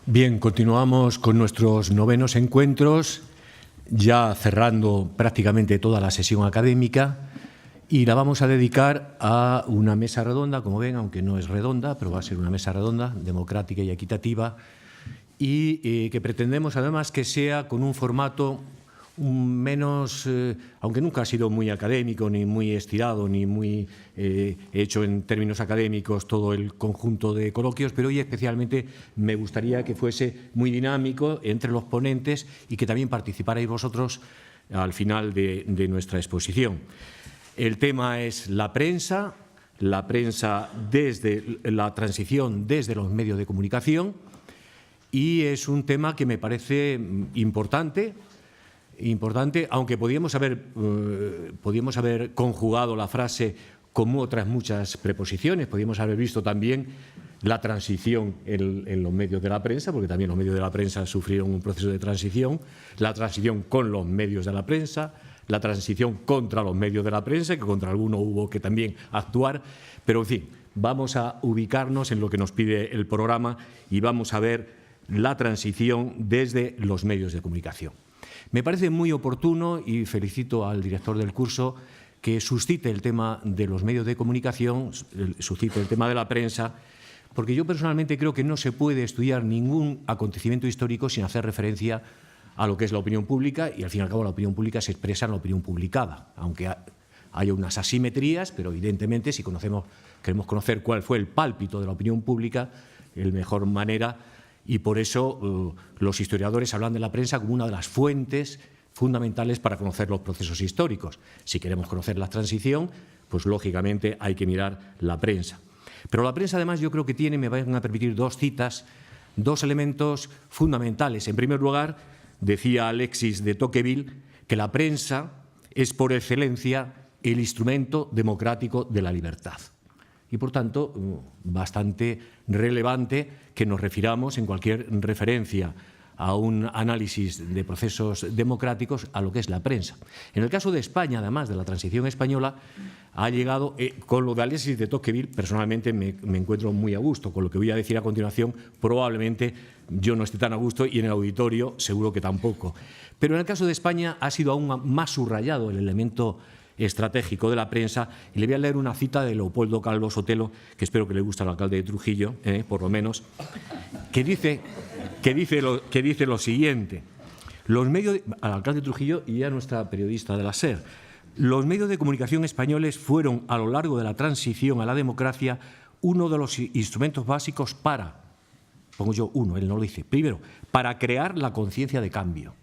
Bien, continuamos con nuestros novenos encuentros, ya cerrando prácticamente toda la sesión académica, y la vamos a dedicar a una mesa redonda, como ven, aunque no es redonda, pero va a ser una mesa redonda, democrática y equitativa, y que pretendemos además que sea con un formato menos, aunque nunca ha sido muy académico, ni muy estirado, ni muy hecho en términos académicos todo el conjunto de coloquios, pero hoy especialmente me gustaría que fuese muy dinámico entre los ponentes y que también participarais vosotros al final de nuestra exposición. El tema es la prensa desde la transición, desde los medios de comunicación, y es un tema que me parece importante, aunque podíamos haber conjugado la frase con otras muchas preposiciones, podíamos haber visto también la transición en los medios de la prensa, porque también los medios de la prensa sufrieron un proceso de transición, la transición con los medios de la prensa, la transición contra los medios de la prensa, que contra algunos hubo que también actuar, pero en fin, vamos a ubicarnos en lo que nos pide el programa y vamos a ver la transición desde los medios de comunicación. Me parece muy oportuno y felicito al director del curso que suscite el tema de los medios de comunicación, suscite el tema de la prensa, porque yo personalmente creo que no se puede estudiar ningún acontecimiento histórico sin hacer referencia a lo que es la opinión pública, y al fin y al cabo la opinión pública se expresa en la opinión publicada, aunque haya unas asimetrías, pero evidentemente si queremos conocer cuál fue el pálpito de la opinión pública, la mejor manera. Y por eso los historiadores hablan de la prensa como una de las fuentes fundamentales para conocer los procesos históricos. Si queremos conocer la transición, pues lógicamente hay que mirar la prensa. Pero la prensa además yo creo que me van a permitir dos citas, dos elementos fundamentales. En primer lugar, decía Alexis de Tocqueville que la prensa es por excelencia el instrumento democrático de la libertad. Y, por tanto, bastante relevante que nos refiramos en cualquier referencia a un análisis de procesos democráticos a lo que es la prensa. En el caso de España, además de la transición española, ha llegado, con lo de Alexis de Tocqueville, personalmente me encuentro muy a gusto. Con lo que voy a decir a continuación, probablemente yo no esté tan a gusto y en el auditorio seguro que tampoco. Pero en el caso de España ha sido aún más subrayado el elemento estratégico de la prensa, y le voy a leer una cita de Leopoldo Calvo Sotelo, que espero que le guste al alcalde de Trujillo, por lo menos, que dice lo siguiente: al alcalde de Trujillo y a nuestra periodista de la SER, los medios de comunicación españoles fueron a lo largo de la transición a la democracia uno de los instrumentos básicos para, pongo yo uno, él no lo dice, primero, para crear la conciencia de cambio.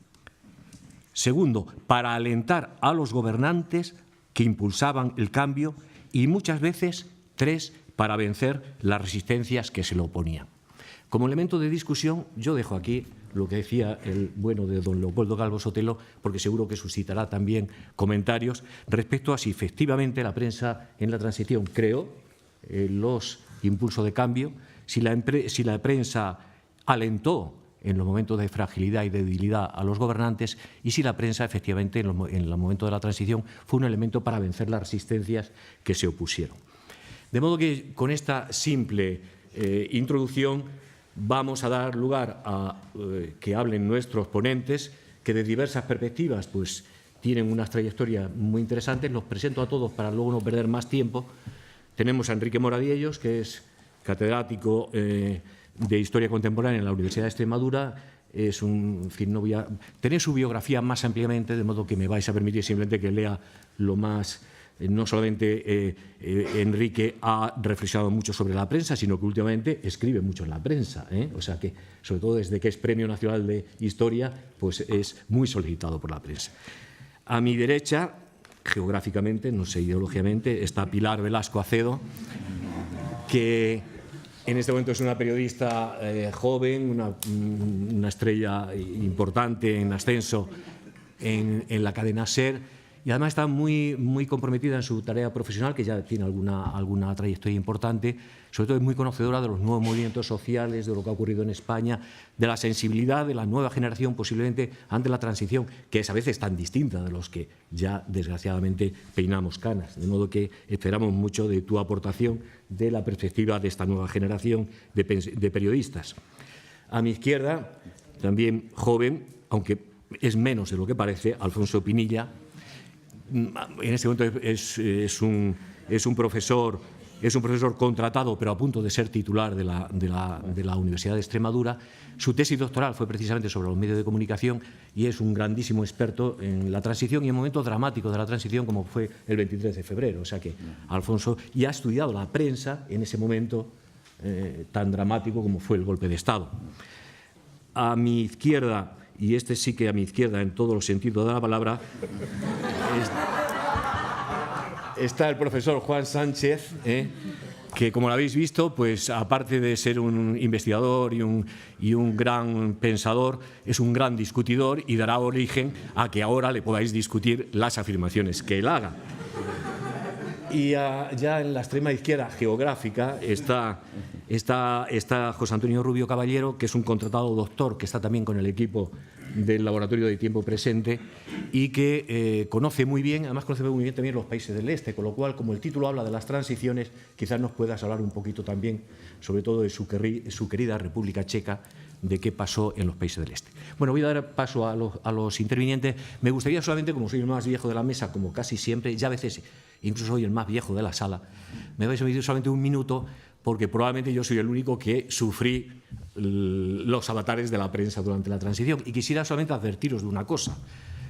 Segundo, para alentar a los gobernantes que impulsaban el cambio, y muchas veces, tres, para vencer las resistencias que se le oponían. Como elemento de discusión, yo dejo aquí lo que decía el bueno de don Leopoldo Calvo Sotelo, porque seguro que suscitará también comentarios respecto a si efectivamente la prensa en la transición creó los impulsos de cambio, si la prensa alentó en los momentos de fragilidad y debilidad a los gobernantes, y si la prensa efectivamente en el momento de la transición fue un elemento para vencer las resistencias que se opusieron. De modo que con esta simple introducción vamos a dar lugar a que hablen nuestros ponentes, que de diversas perspectivas pues tienen unas trayectorias muy interesantes. Los presento a todos para luego no perder más tiempo. Tenemos a Enrique Moradiellos, que es catedrático de Historia Contemporánea en la Universidad de Extremadura. No voy a tener su biografía más ampliamente, de modo que me vais a permitir simplemente que lea lo más. No solamente Enrique ha reflexionado mucho sobre la prensa, sino que últimamente escribe mucho en la prensa. O sea que, sobre todo desde que es Premio Nacional de Historia, pues es muy solicitado por la prensa. A mi derecha, geográficamente, no sé ideológicamente, está Pilar Velasco Acedo, que en este momento es una periodista joven, una estrella importante en ascenso en la cadena SER, y además está muy comprometida en su tarea profesional, que ya tiene alguna trayectoria importante. Sobre todo es muy conocedora de los nuevos movimientos sociales, de lo que ha ocurrido en España, de la sensibilidad de la nueva generación posiblemente ante la transición, que es a veces tan distinta de los que ya desgraciadamente peinamos canas. De modo que esperamos mucho de tu aportación de la perspectiva de esta nueva generación de periodistas. A mi izquierda, también joven, aunque es menos de lo que parece, Alfonso Pinilla. En este momento es un profesor contratado, pero a punto de ser titular de la Universidad de Extremadura. Su tesis doctoral fue precisamente sobre los medios de comunicación y es un grandísimo experto en la transición y en momentos dramáticos de la transición, como fue el 23 de febrero. O sea que Alfonso ya ha estudiado la prensa en ese momento tan dramático como fue el golpe de Estado. A mi izquierda, y este sí que a mi izquierda en todos los sentidos de la palabra, está el profesor Juan Sánchez, que, como lo habéis visto, pues aparte de ser un investigador y un gran pensador, es un gran discutidor y dará origen a que ahora le podáis discutir las afirmaciones que él haga. Y ya en la extrema izquierda geográfica está José Antonio Rubio Caballero, que es un contratado doctor que está también con el equipo del Laboratorio de Tiempo Presente y que conoce muy bien, además conoce muy bien también los países del este, con lo cual, como el título habla de las transiciones, quizás nos puedas hablar un poquito también, sobre todo de su querida República Checa, de qué pasó en los países del este. Bueno, voy a dar paso a los intervinientes. Me gustaría solamente, como soy el más viejo de la mesa, como casi siempre, ya a veces incluso soy el más viejo de la sala, me vais a pedir solamente un minuto, porque probablemente yo soy el único que sufrí los avatares de la prensa durante la transición. Y quisiera solamente advertiros de una cosa: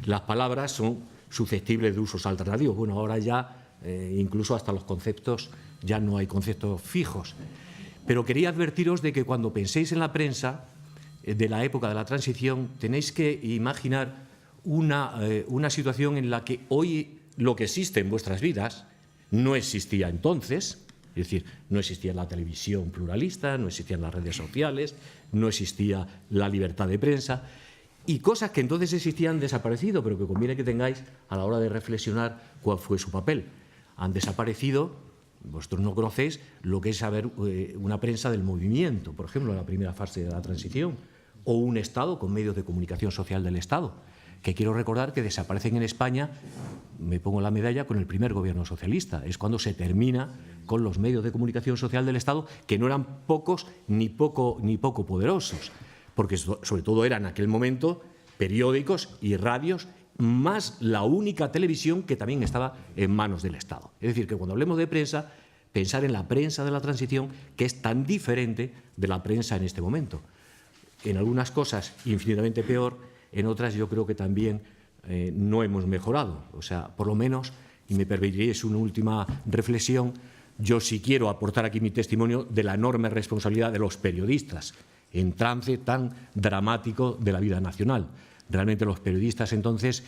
las palabras son susceptibles de usos alternativos. Bueno, ahora ya incluso hasta los conceptos, ya no hay conceptos fijos. Pero quería advertiros de que cuando penséis en la prensa de la época de la transición, tenéis que imaginar una situación en la que hoy lo que existe en vuestras vidas no existía entonces. Es decir, no existía la televisión pluralista, no existían las redes sociales, no existía la libertad de prensa, y cosas que entonces existían han desaparecido, pero que conviene que tengáis a la hora de reflexionar cuál fue su papel. Han desaparecido, vosotros no conocéis lo que es saber una prensa del movimiento, por ejemplo, en la primera fase de la transición, o un Estado con medios de comunicación social del Estado, que quiero recordar que desaparecen en España, me pongo la medalla, con el primer gobierno socialista. Es cuando se termina con los medios de comunicación social del Estado, que no eran pocos ni poco poderosos, porque sobre todo eran en aquel momento periódicos y radios, más la única televisión que también estaba en manos del Estado. Es decir, que cuando hablemos de prensa, pensar en la prensa de la transición, que es tan diferente de la prensa en este momento. En algunas cosas infinitamente peor, en otras yo creo que también no hemos mejorado. O sea, por lo menos, y me permitiréis una última reflexión, yo sí quiero aportar aquí mi testimonio de la enorme responsabilidad de los periodistas en trance tan dramático de la vida nacional. Realmente los periodistas entonces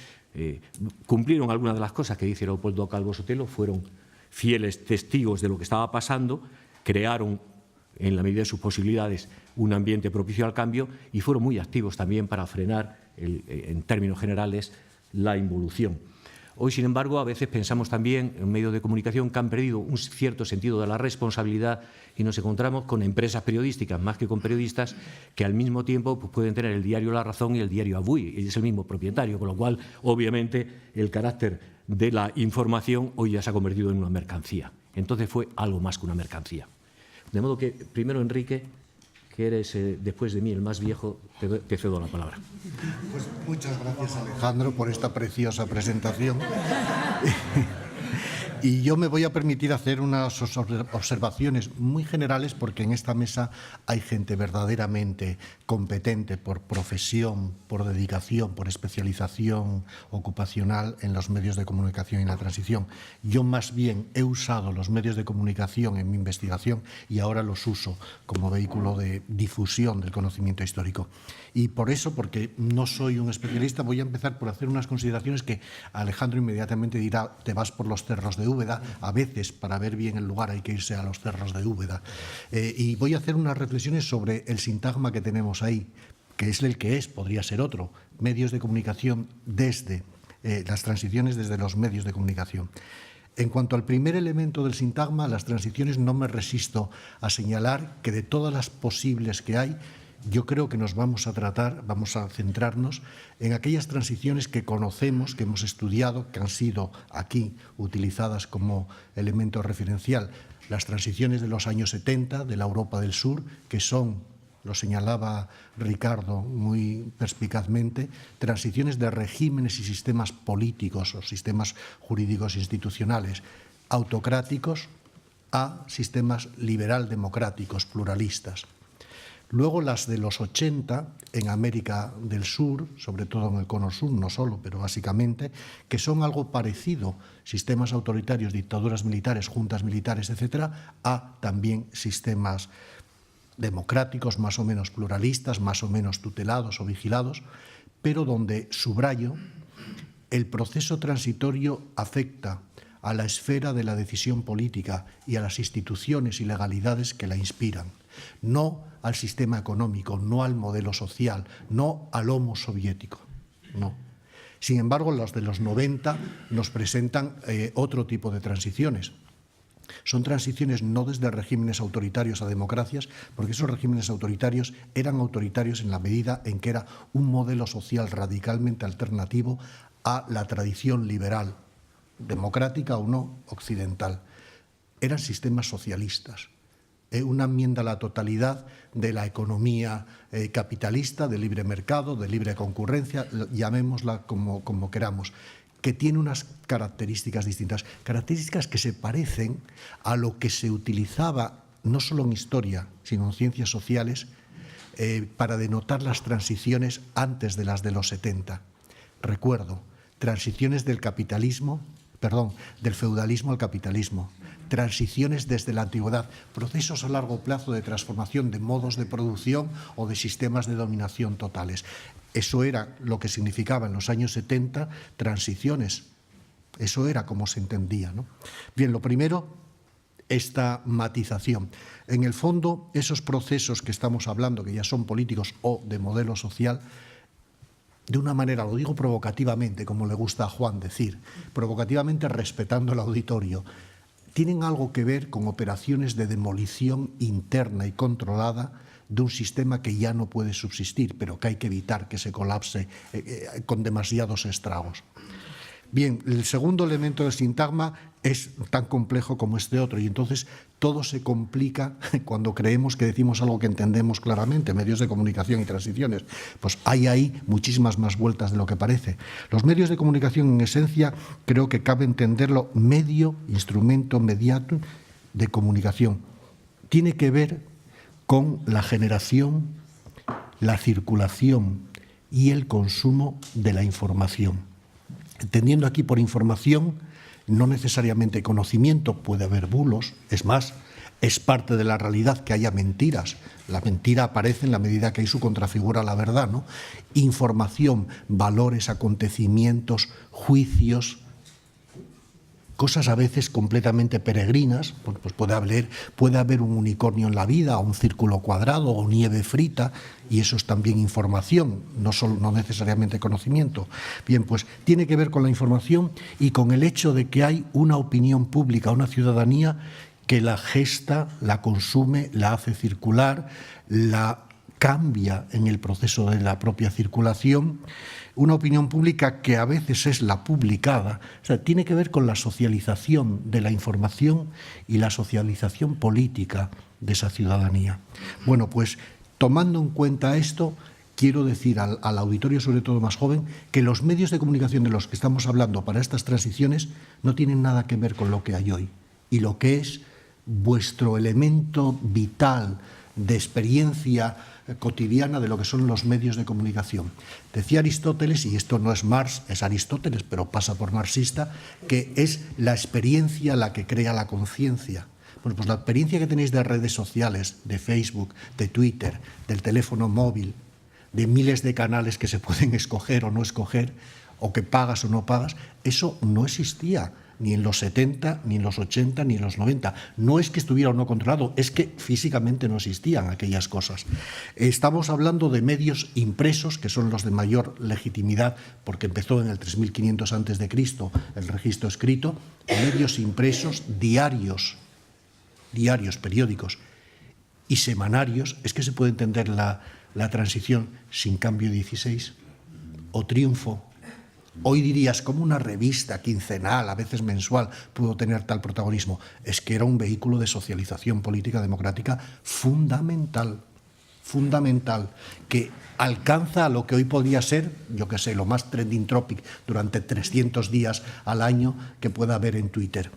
cumplieron algunas de las cosas que dice Leopoldo Calvo Sotelo, fueron fieles testigos de lo que estaba pasando, crearon en la medida de sus posibilidades un ambiente propicio al cambio y fueron muy activos también para frenar, en términos generales, la involución. Hoy, sin embargo, a veces pensamos también en medios de comunicación que han perdido un cierto sentido de la responsabilidad y nos encontramos con empresas periodísticas, más que con periodistas, que al mismo tiempo pues, pueden tener el diario La Razón y el diario Avui, y es el mismo propietario, con lo cual, obviamente, el carácter de la información hoy ya se ha convertido en una mercancía. Entonces fue algo más que una mercancía. De modo que, primero, Enrique, que eres después de mí el más viejo, te cedo la palabra. Pues muchas gracias, Alejandro, por esta preciosa presentación. Y yo me voy a permitir hacer unas observaciones muy generales porque en esta mesa hay gente verdaderamente competente por profesión, por dedicación, por especialización ocupacional en los medios de comunicación y en la transición. Yo más bien he usado los medios de comunicación en mi investigación y ahora los uso como vehículo de difusión del conocimiento histórico. Y por eso, porque no soy un especialista, voy a empezar por hacer unas consideraciones que Alejandro inmediatamente dirá: te vas por los cerros de Úbeda. A veces, para ver bien el lugar, hay que irse a los cerros de Úbeda. Y voy a hacer unas reflexiones sobre el sintagma que tenemos ahí, que es el que es, podría ser otro: medios de comunicación desde las transiciones desde los medios de comunicación. En cuanto al primer elemento del sintagma, las transiciones, no me resisto a señalar que de todas las posibles que hay, yo creo que nos vamos a centrarnos en aquellas transiciones que conocemos, que hemos estudiado, que han sido aquí utilizadas como elemento referencial. Las transiciones de los años 70, de la Europa del Sur, que son, lo señalaba Ricardo muy perspicazmente, transiciones de regímenes y sistemas políticos o sistemas jurídicos institucionales autocráticos a sistemas liberal-democráticos, pluralistas. Luego las de los 80 en América del Sur, sobre todo en el Cono Sur, no solo, pero básicamente, que son algo parecido, sistemas autoritarios, dictaduras militares, juntas militares, etcétera, a también sistemas democráticos, más o menos pluralistas, más o menos tutelados o vigilados, pero donde, subrayo, el proceso transitorio afecta a la esfera de la decisión política y a las instituciones y legalidades que la inspiran, no al sistema económico, no al modelo social, no al homo soviético, no. Sin embargo, los de los 90 nos presentan otro tipo de transiciones. Son transiciones no desde regímenes autoritarios a democracias, porque esos regímenes autoritarios eran autoritarios en la medida en que era un modelo social radicalmente alternativo a la tradición liberal, democrática o no, occidental. Eran sistemas socialistas. Una enmienda a la totalidad de la economía capitalista, de libre mercado, de libre concurrencia, llamémosla como queramos, que tiene unas características distintas, características que se parecen a lo que se utilizaba no solo en historia, sino en ciencias sociales, para denotar las transiciones antes de las de los 70. Recuerdo, transiciones del feudalismo al capitalismo, transiciones desde la antigüedad, procesos a largo plazo de transformación de modos de producción o de sistemas de dominación totales. Eso era lo que significaba en los años 70 transiciones. Eso era como se entendía, ¿no? Bien, lo primero, esta matización. En el fondo, esos procesos que estamos hablando, que ya son políticos o de modelo social, de una manera, lo digo provocativamente, como le gusta a Juan decir, provocativamente respetando el auditorio, tienen algo que ver con operaciones de demolición interna y controlada de un sistema que ya no puede subsistir, pero que hay que evitar que se colapse con demasiados estragos. Bien, el segundo elemento del sintagma es tan complejo como este otro y entonces todo se complica cuando creemos que decimos algo que entendemos claramente, medios de comunicación y transiciones. Pues hay ahí muchísimas más vueltas de lo que parece. Los medios de comunicación, en esencia, creo que cabe entenderlo medio, instrumento mediato de comunicación. Tiene que ver con la generación, la circulación y el consumo de la información. Entendiendo aquí por información, no necesariamente conocimiento, puede haber bulos, es más, es parte de la realidad que haya mentiras. La mentira aparece en la medida que ahí su contrafigura la verdad, ¿no? Información, valores, acontecimientos, juicios, cosas a veces completamente peregrinas, pues puede haber un unicornio en la vida, o un círculo cuadrado, o nieve frita, y eso es también información, no necesariamente conocimiento. Bien, pues tiene que ver con la información y con el hecho de que hay una opinión pública, una ciudadanía que la gesta, la consume, la hace circular, la cambia en el proceso de la propia circulación, una opinión pública que a veces es la publicada, o sea, tiene que ver con la socialización de la información y la socialización política de esa ciudadanía. Bueno, pues tomando en cuenta esto, quiero decir al auditorio, sobre todo más joven, que los medios de comunicación de los que estamos hablando para estas transiciones no tienen nada que ver con lo que hay hoy y lo que es vuestro elemento vital de experiencia cotidiana de lo que son los medios de comunicación. Decía Aristóteles, y esto no es Marx, es Aristóteles, pero pasa por marxista, que es la experiencia la que crea la conciencia. Bueno, pues la experiencia que tenéis de redes sociales, de Facebook, de Twitter, del teléfono móvil, de miles de canales que se pueden escoger o no escoger, o que pagas o no pagas, eso no existía ni en los 70, ni en los 80, ni en los 90. No es que estuviera o no controlado, es que físicamente no existían aquellas cosas. Estamos hablando de medios impresos, que son los de mayor legitimidad, porque empezó en el 3500 a.C. el registro escrito, medios impresos, diarios, periódicos y semanarios. Es que se puede entender la transición sin Cambio 16 o Triunfo. Hoy dirías, ¿cómo una revista quincenal, a veces mensual, pudo tener tal protagonismo? Es que era un vehículo de socialización política democrática fundamental, que alcanza a lo que hoy podría ser, yo qué sé, lo más trending topic durante 300 días al año que pueda haber en Twitter.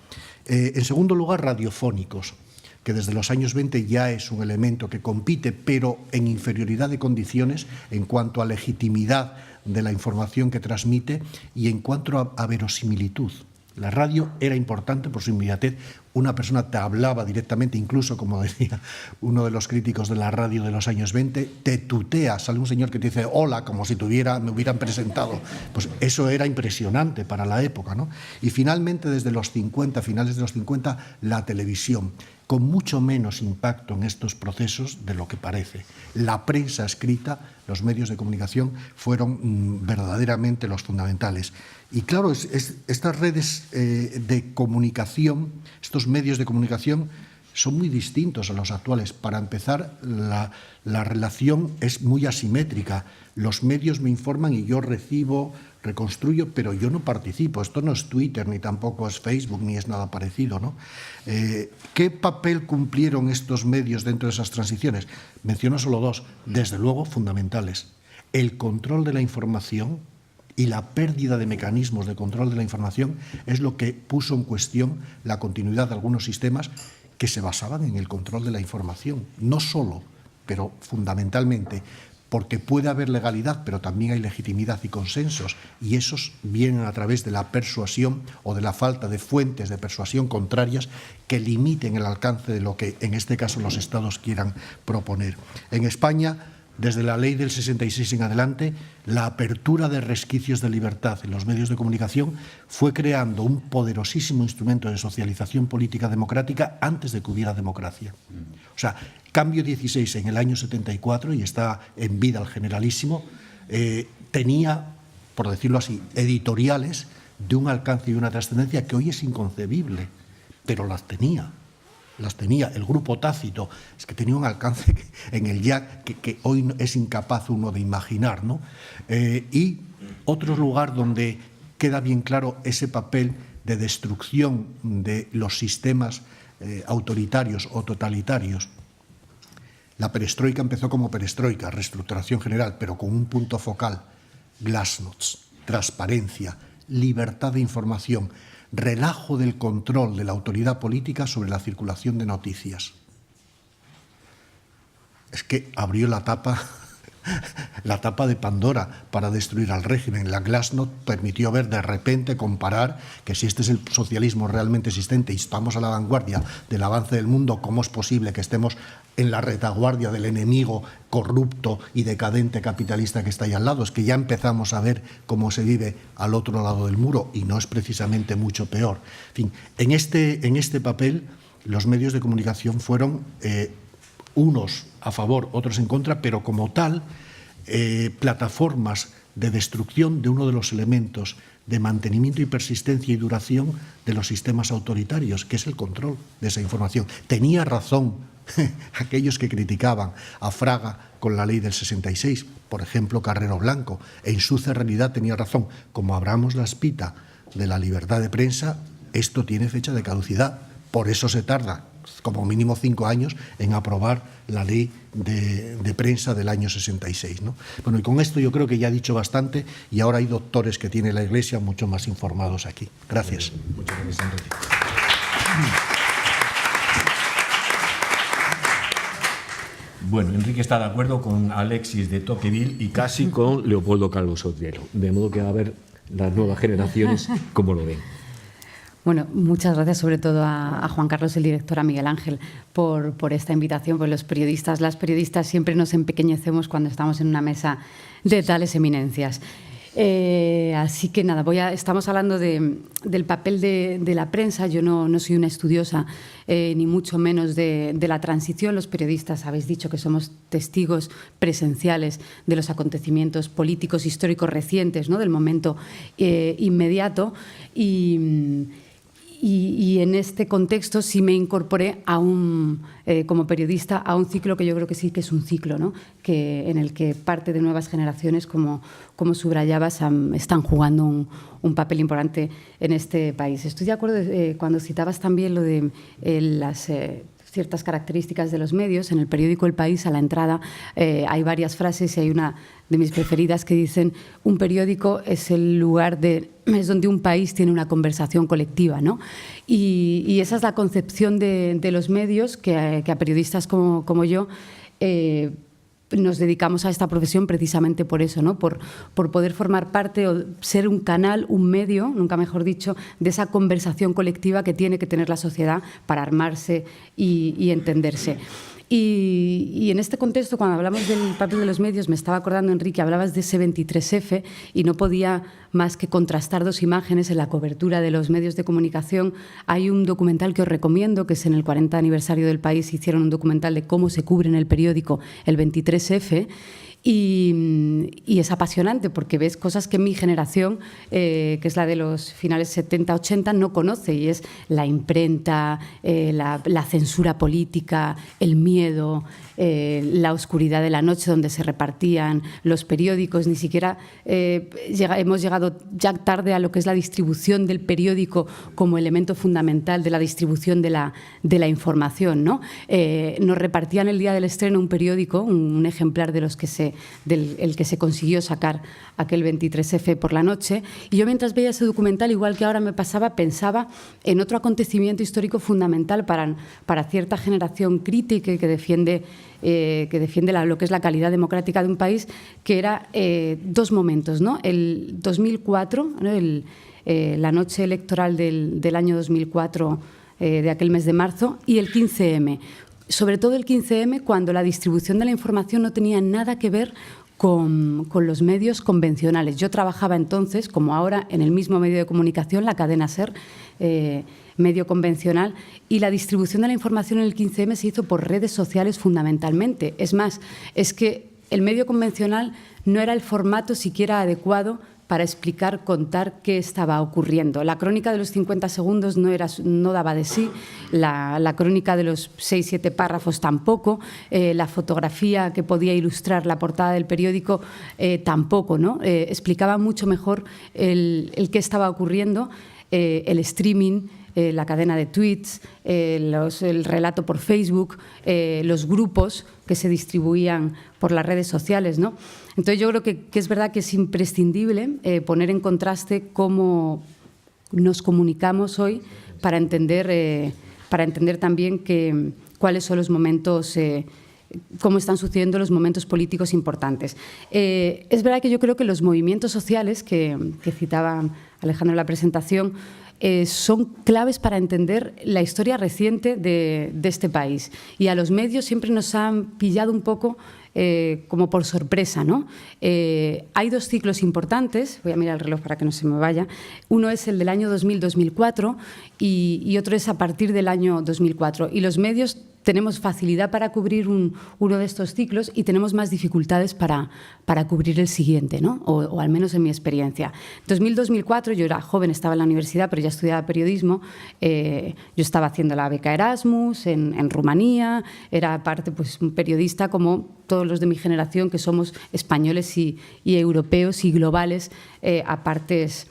En segundo lugar, radiofónicos, que desde los años 20 ya es un elemento que compite, pero en inferioridad de condiciones en cuanto a legitimidad de la información que transmite y en cuanto a verosimilitud. La radio era importante por su inmediatez. Una persona te hablaba directamente, incluso, como decía uno de los críticos de la radio de los años 20, te tutea, sale un señor que te dice hola, como si me hubieran presentado. Pues eso era impresionante para la época, ¿no? Y finalmente, desde los 50, finales de los 50, la televisión, con mucho menos impacto en estos procesos de lo que parece. La prensa escrita, los medios de comunicación, fueron verdaderamente los fundamentales. Y claro, estas redes de comunicación, estos medios de comunicación, son muy distintos a los actuales. Para empezar, la relación es muy asimétrica. Los medios me informan y yo recibo, reconstruyo, pero yo no participo. Esto no es Twitter, ni tampoco es Facebook, ni es nada parecido, ¿no? ¿Qué papel cumplieron estos medios dentro de esas transiciones? Menciono solo dos, desde luego fundamentales. El control de la información y la pérdida de mecanismos de control de la información es lo que puso en cuestión la continuidad de algunos sistemas que se basaban en el control de la información. No solo, pero fundamentalmente, porque puede haber legalidad, pero también hay legitimidad y consensos, y esos vienen a través de la persuasión o de la falta de fuentes de persuasión contrarias que limiten el alcance de lo que, en este caso, los Estados quieran proponer. En España, desde la ley del 66 en adelante, la apertura de resquicios de libertad en los medios de comunicación fue creando un poderosísimo instrumento de socialización política democrática antes de que hubiera democracia. O sea, Cambio 16 en el año 74, y está en vida el Generalísimo, tenía, por decirlo así, editoriales de un alcance y una trascendencia que hoy es inconcebible, pero las tenía. El grupo Tácito, es que tenía un alcance en el ya que hoy es incapaz uno de imaginar, ¿no? Y otro lugar donde queda bien claro ese papel de destrucción de los sistemas autoritarios o totalitarios. La perestroika empezó como perestroika, reestructuración general, pero con un punto focal: glasnost, transparencia, libertad de información, relajo del control de la autoridad política sobre la circulación de noticias. Es que abrió la tapa de Pandora para destruir al régimen. La glasnost permitió ver de repente, comparar que si este es el socialismo realmente existente y estamos a la vanguardia del avance del mundo, ¿cómo es posible que estemos en la retaguardia del enemigo corrupto y decadente capitalista que está ahí al lado? Es que ya empezamos a ver cómo se vive al otro lado del muro, y no es precisamente mucho peor. En fin, en este papel los medios de comunicación fueron unos a favor, otros en contra, pero como tal, plataformas de destrucción de uno de los elementos de mantenimiento y persistencia y duración de los sistemas autoritarios, que es el control de esa información. Tenía razón aquellos que criticaban a Fraga con la ley del 66, por ejemplo, Carrero Blanco. En su realidad tenía razón. Como abramos la espita de la libertad de prensa, esto tiene fecha de caducidad. Por eso se tarda como mínimo 5 años en aprobar la ley de prensa del año 66, ¿no? Bueno, y con esto yo creo que ya he dicho bastante, y ahora hay doctores que tiene la Iglesia mucho más informados aquí. Gracias. Muchas gracias, Enrique. Bueno, Enrique está de acuerdo con Alexis de Tocqueville y casi con Leopoldo Calvo Sotelo, de modo que va a ver las nuevas generaciones cómo lo ven. Bueno, muchas gracias sobre todo a Juan Carlos, el director, a Miguel Ángel, por esta invitación. Pues los periodistas, las periodistas siempre nos empequeñecemos cuando estamos en una mesa de tales eminencias. Así que nada, estamos hablando del papel de la prensa. Yo no soy una estudiosa, ni mucho menos de la transición. Los periodistas habéis dicho que somos testigos presenciales de los acontecimientos políticos históricos recientes, ¿no? Del momento inmediato. Y en este contexto sí me incorporé como periodista a un ciclo que yo creo que sí que es un ciclo, ¿no? En el que parte de nuevas generaciones, como subrayabas, están jugando un papel importante en este país. Estoy de acuerdo cuando citabas también lo de las ciertas características de los medios. En el periódico El País, a la entrada, hay varias frases y hay una de mis preferidas que dicen: un periódico es el lugar es donde un país tiene una conversación colectiva, ¿no? Y esa es la concepción de los medios que a periodistas como yo nos dedicamos a esta profesión precisamente por eso, ¿no? Por poder formar parte o ser un canal, un medio, nunca mejor dicho, de esa conversación colectiva que tiene que tener la sociedad para armarse y entenderse. Y en este contexto, cuando hablamos del papel de los medios, me estaba acordando, Enrique, hablabas de ese 23F y no podía más que contrastar dos imágenes en la cobertura de los medios de comunicación. Hay un documental que os recomiendo, que es en el 40 aniversario del País, hicieron un documental de cómo se cubre en el periódico el 23F. Y es apasionante porque ves cosas que mi generación, que es la de los finales 70-80, no conoce, y es la imprenta, la censura política, el miedo, la oscuridad de la noche donde se repartían los periódicos. Ni siquiera hemos llegado ya tarde a lo que es la distribución del periódico como elemento fundamental de la distribución de la información, ¿no? Nos repartían el día del estreno un periódico, un ejemplar de los que el que se consiguió sacar aquel 23F por la noche, y yo mientras veía ese documental, igual que ahora me pasaba, pensaba en otro acontecimiento histórico fundamental para cierta generación crítica que defiende lo que es la calidad democrática de un país, que era dos momentos, ¿no? El 2004, ¿no? La noche electoral del año 2004, de aquel mes de marzo, y el 15M. Sobre todo el 15M, cuando la distribución de la información no tenía nada que ver con los medios convencionales. Yo trabajaba entonces, como ahora, en el mismo medio de comunicación, la cadena SER, medio convencional, y la distribución de la información en el 15M se hizo por redes sociales fundamentalmente. Es más, es que el medio convencional no era el formato siquiera adecuado para explicar, contar qué estaba ocurriendo. La crónica de los 50 segundos no daba de sí, la crónica de los 6-7 párrafos tampoco, la fotografía que podía ilustrar la portada del periódico tampoco, ¿no? Explicaba mucho mejor el qué estaba ocurriendo, el streaming, la cadena de tweets, el relato por Facebook, los grupos que se distribuían por las redes sociales, ¿no? Entonces yo creo que es verdad que es imprescindible poner en contraste cómo nos comunicamos hoy para entender también cuáles son los momentos, cómo están sucediendo los momentos políticos importantes. Es verdad que yo creo que los movimientos sociales que citaba Alejandro en la presentación son claves para entender la historia reciente de este país. Y a los medios siempre nos han pillado un poco como por sorpresa, ¿no? Hay dos ciclos importantes, voy a mirar el reloj para que no se me vaya. Uno es el del año 2000-2004 y otro es a partir del año 2004. Y los medios tenemos facilidad para cubrir uno de estos ciclos y tenemos más dificultades para cubrir el siguiente, ¿no? O al menos en mi experiencia. 2000-2004, yo era joven, estaba en la universidad, pero ya estudiaba periodismo. Yo estaba haciendo la beca Erasmus en Rumanía, era parte, pues, un periodista como todos los de mi generación, que somos españoles y europeos y globales a partes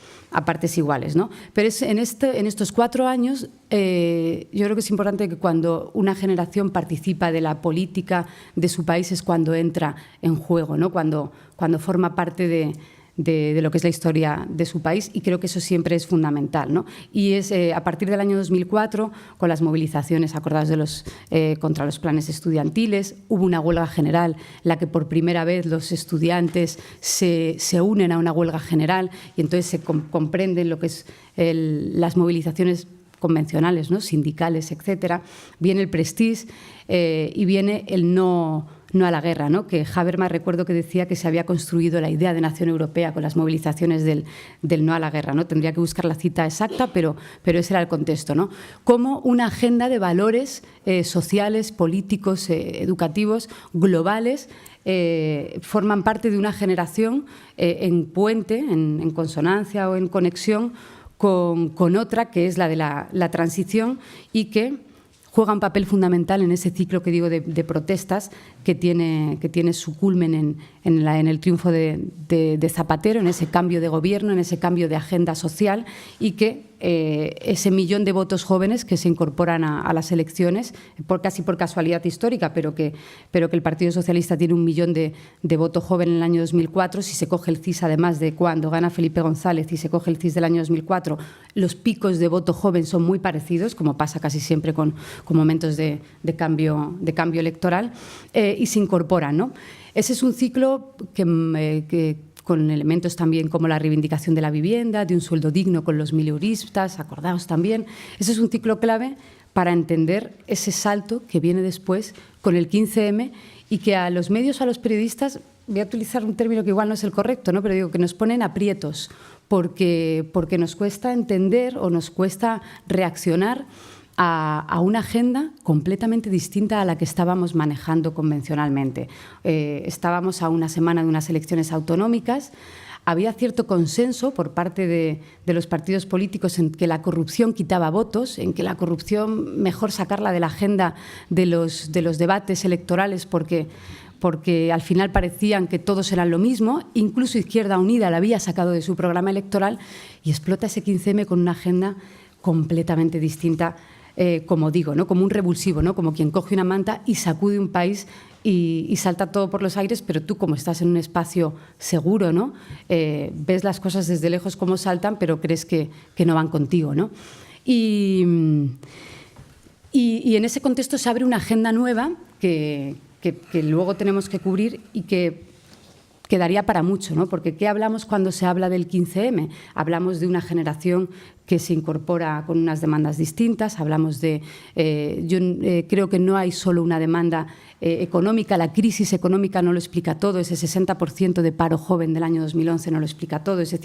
iguales, ¿no? Pero en estos 4 años yo creo que es importante que cuando una generación participa de la política de su país es cuando entra en juego, ¿no? Cuando forma parte de lo que es la historia de su país, y creo que eso siempre es fundamental, ¿no? Y es a partir del año 2004, con las movilizaciones, acordados contra los planes estudiantiles, hubo una huelga general, la que por primera vez los estudiantes se unen a una huelga general, y entonces se comprenden lo que es las movilizaciones convencionales, ¿no? Sindicales, etcétera. Viene el Prestige y viene el no a la guerra, ¿no? Que Habermas, recuerdo que decía que se había construido la idea de nación europea con las movilizaciones del no a la guerra, ¿no? Tendría que buscar la cita exacta, pero ese era el contexto, ¿no? Como una agenda de valores sociales, políticos, educativos, globales, forman parte de una generación en puente, en consonancia o en conexión con otra, que es la de la transición, y que juega un papel fundamental en ese ciclo que digo de protestas que tiene su culmen en el triunfo de Zapatero, en ese cambio de gobierno, en ese cambio de agenda social, y que ese millón de votos jóvenes que se incorporan a las elecciones, casi por casualidad histórica, pero que el Partido Socialista tiene 1 millón de votos joven en el año 2004. Si se coge el CIS, además de cuando gana Felipe González, y se coge el CIS del año 2004, los picos de voto joven son muy parecidos, como pasa casi siempre con momentos de cambio electoral, y se incorporan, ¿no? Ese es un ciclo que con elementos también como la reivindicación de la vivienda, de un sueldo digno con los mileuristas, acordados también. Ese es un ciclo clave para entender ese salto que viene después con el 15M, y que a los medios, a los periodistas, voy a utilizar un término que igual no es el correcto, ¿no? Pero digo que nos ponen aprietos porque nos cuesta entender o nos cuesta reaccionar a una agenda completamente distinta a la que estábamos manejando convencionalmente. Estábamos a una semana de unas elecciones autonómicas. Había cierto consenso por parte de los partidos políticos en que la corrupción quitaba votos, en que la corrupción mejor sacarla de la agenda de los debates electorales, porque al final parecían que todos eran lo mismo. Incluso Izquierda Unida la había sacado de su programa electoral, y explota ese 15M con una agenda completamente distinta, como digo, ¿no? Como un revulsivo, ¿no? Como quien coge una manta y sacude un país y salta todo por los aires, pero tú, como estás en un espacio seguro, ¿no? Ves las cosas desde lejos como saltan, pero crees que no van contigo, ¿no? Y en ese contexto se abre una agenda nueva que luego tenemos que cubrir y que quedaría para mucho, ¿no? Porque ¿qué hablamos cuando se habla del 15M? Hablamos de una generación que se incorpora con unas demandas distintas, hablamos de… creo que no hay solo una demanda económica, la crisis económica no lo explica todo, ese 60% de paro joven del año 2011 no lo explica todo, esos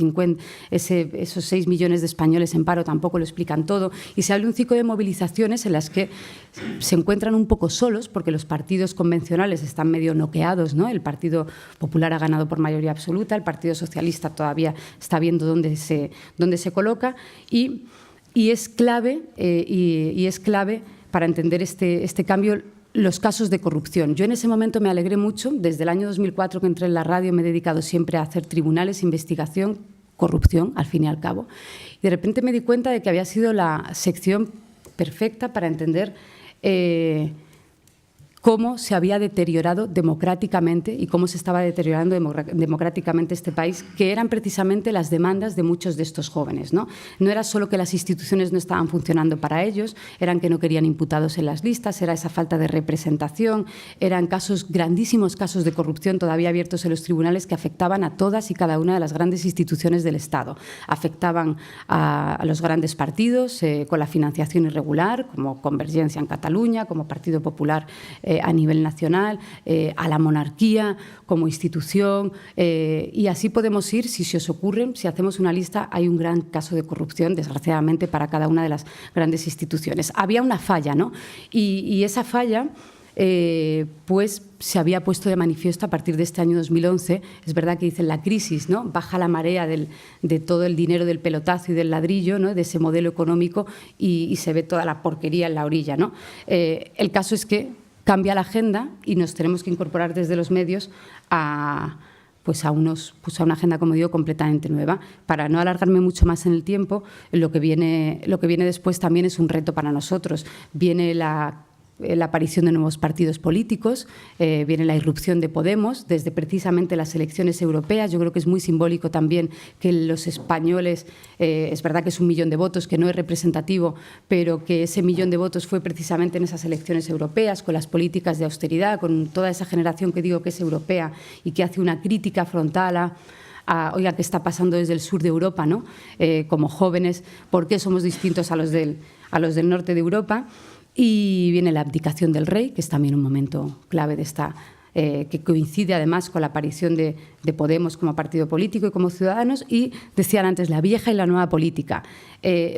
6 millones de españoles en paro tampoco lo explican todo, y se habla de un ciclo de movilizaciones en las que se encuentran un poco solos, porque los partidos convencionales están medio noqueados, ¿no? El Partido Popular ha ganado por mayoría absoluta, el Partido Socialista todavía está viendo dónde se coloca, y es clave, para entender este cambio, los casos de corrupción. Yo en ese momento me alegré mucho. Desde el año 2004 que entré en la radio me he dedicado siempre a hacer tribunales, investigación, corrupción, al fin y al cabo. Y de repente me di cuenta de que había sido la sección perfecta para entender cómo se había deteriorado democráticamente y cómo se estaba deteriorando democráticamente este país, que eran precisamente las demandas de muchos de estos jóvenes, ¿no? No era solo que las instituciones no estaban funcionando para ellos, eran que no querían imputados en las listas, era esa falta de representación, eran grandísimos casos de corrupción todavía abiertos en los tribunales que afectaban a todas y cada una de las grandes instituciones del Estado. Afectaban a los grandes partidos con la financiación irregular, como Convergencia en Cataluña, como Partido Popular a nivel nacional, a la monarquía como institución, y así podemos ir, si se os ocurren, si hacemos una lista, hay un gran caso de corrupción, desgraciadamente, para cada una de las grandes instituciones. Había una falla, ¿no? Y esa falla pues se había puesto de manifiesto a partir de este año 2011. Es verdad que dicen la crisis, ¿no? Baja la marea de todo el dinero del pelotazo y del ladrillo, ¿no? De ese modelo económico, y se ve toda la porquería en la orilla, ¿no? El caso es que cambia la agenda y nos tenemos que incorporar desde los medios a una agenda, como digo, completamente nueva. Para no alargarme mucho más en el tiempo, lo que viene después también es un reto para nosotros. Viene la aparición de nuevos partidos políticos, viene la irrupción de Podemos, desde precisamente las elecciones europeas. Yo creo que es muy simbólico también que los españoles, es verdad que es 1 millón de votos, que no es representativo, pero que ese 1 millón de votos fue precisamente en esas elecciones europeas, con las políticas de austeridad, con toda esa generación que digo que es europea y que hace una crítica frontal oiga, ¿qué está pasando desde el sur de Europa, ¿no? Como jóvenes, ¿por qué somos distintos a los del norte de Europa? Y viene la abdicación del rey, que es también un momento clave de esta que coincide además con la aparición de Podemos como partido político y como Ciudadanos, y decían antes la vieja y la nueva política.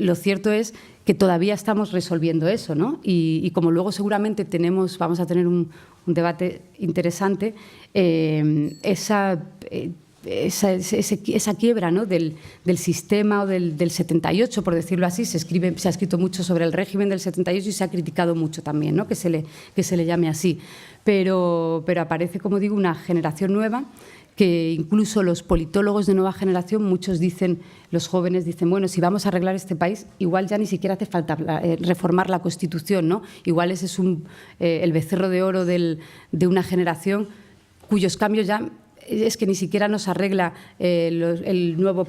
Lo cierto es que todavía estamos resolviendo eso, ¿no? Y como luego seguramente vamos a tener un debate interesante, esa quiebra, ¿no?, del sistema o del 78, por decirlo así. Se ha escrito mucho sobre el régimen del 78 y se ha criticado mucho también, ¿no?, que se le llame así. Pero aparece, como digo, una generación nueva, que incluso los politólogos de nueva generación, muchos dicen, los jóvenes dicen, bueno, si vamos a arreglar este país, igual ya ni siquiera hace falta reformar la Constitución, ¿no? Igual ese es el becerro de oro de una generación cuyos cambios ya es que ni siquiera nos arregla el nuevo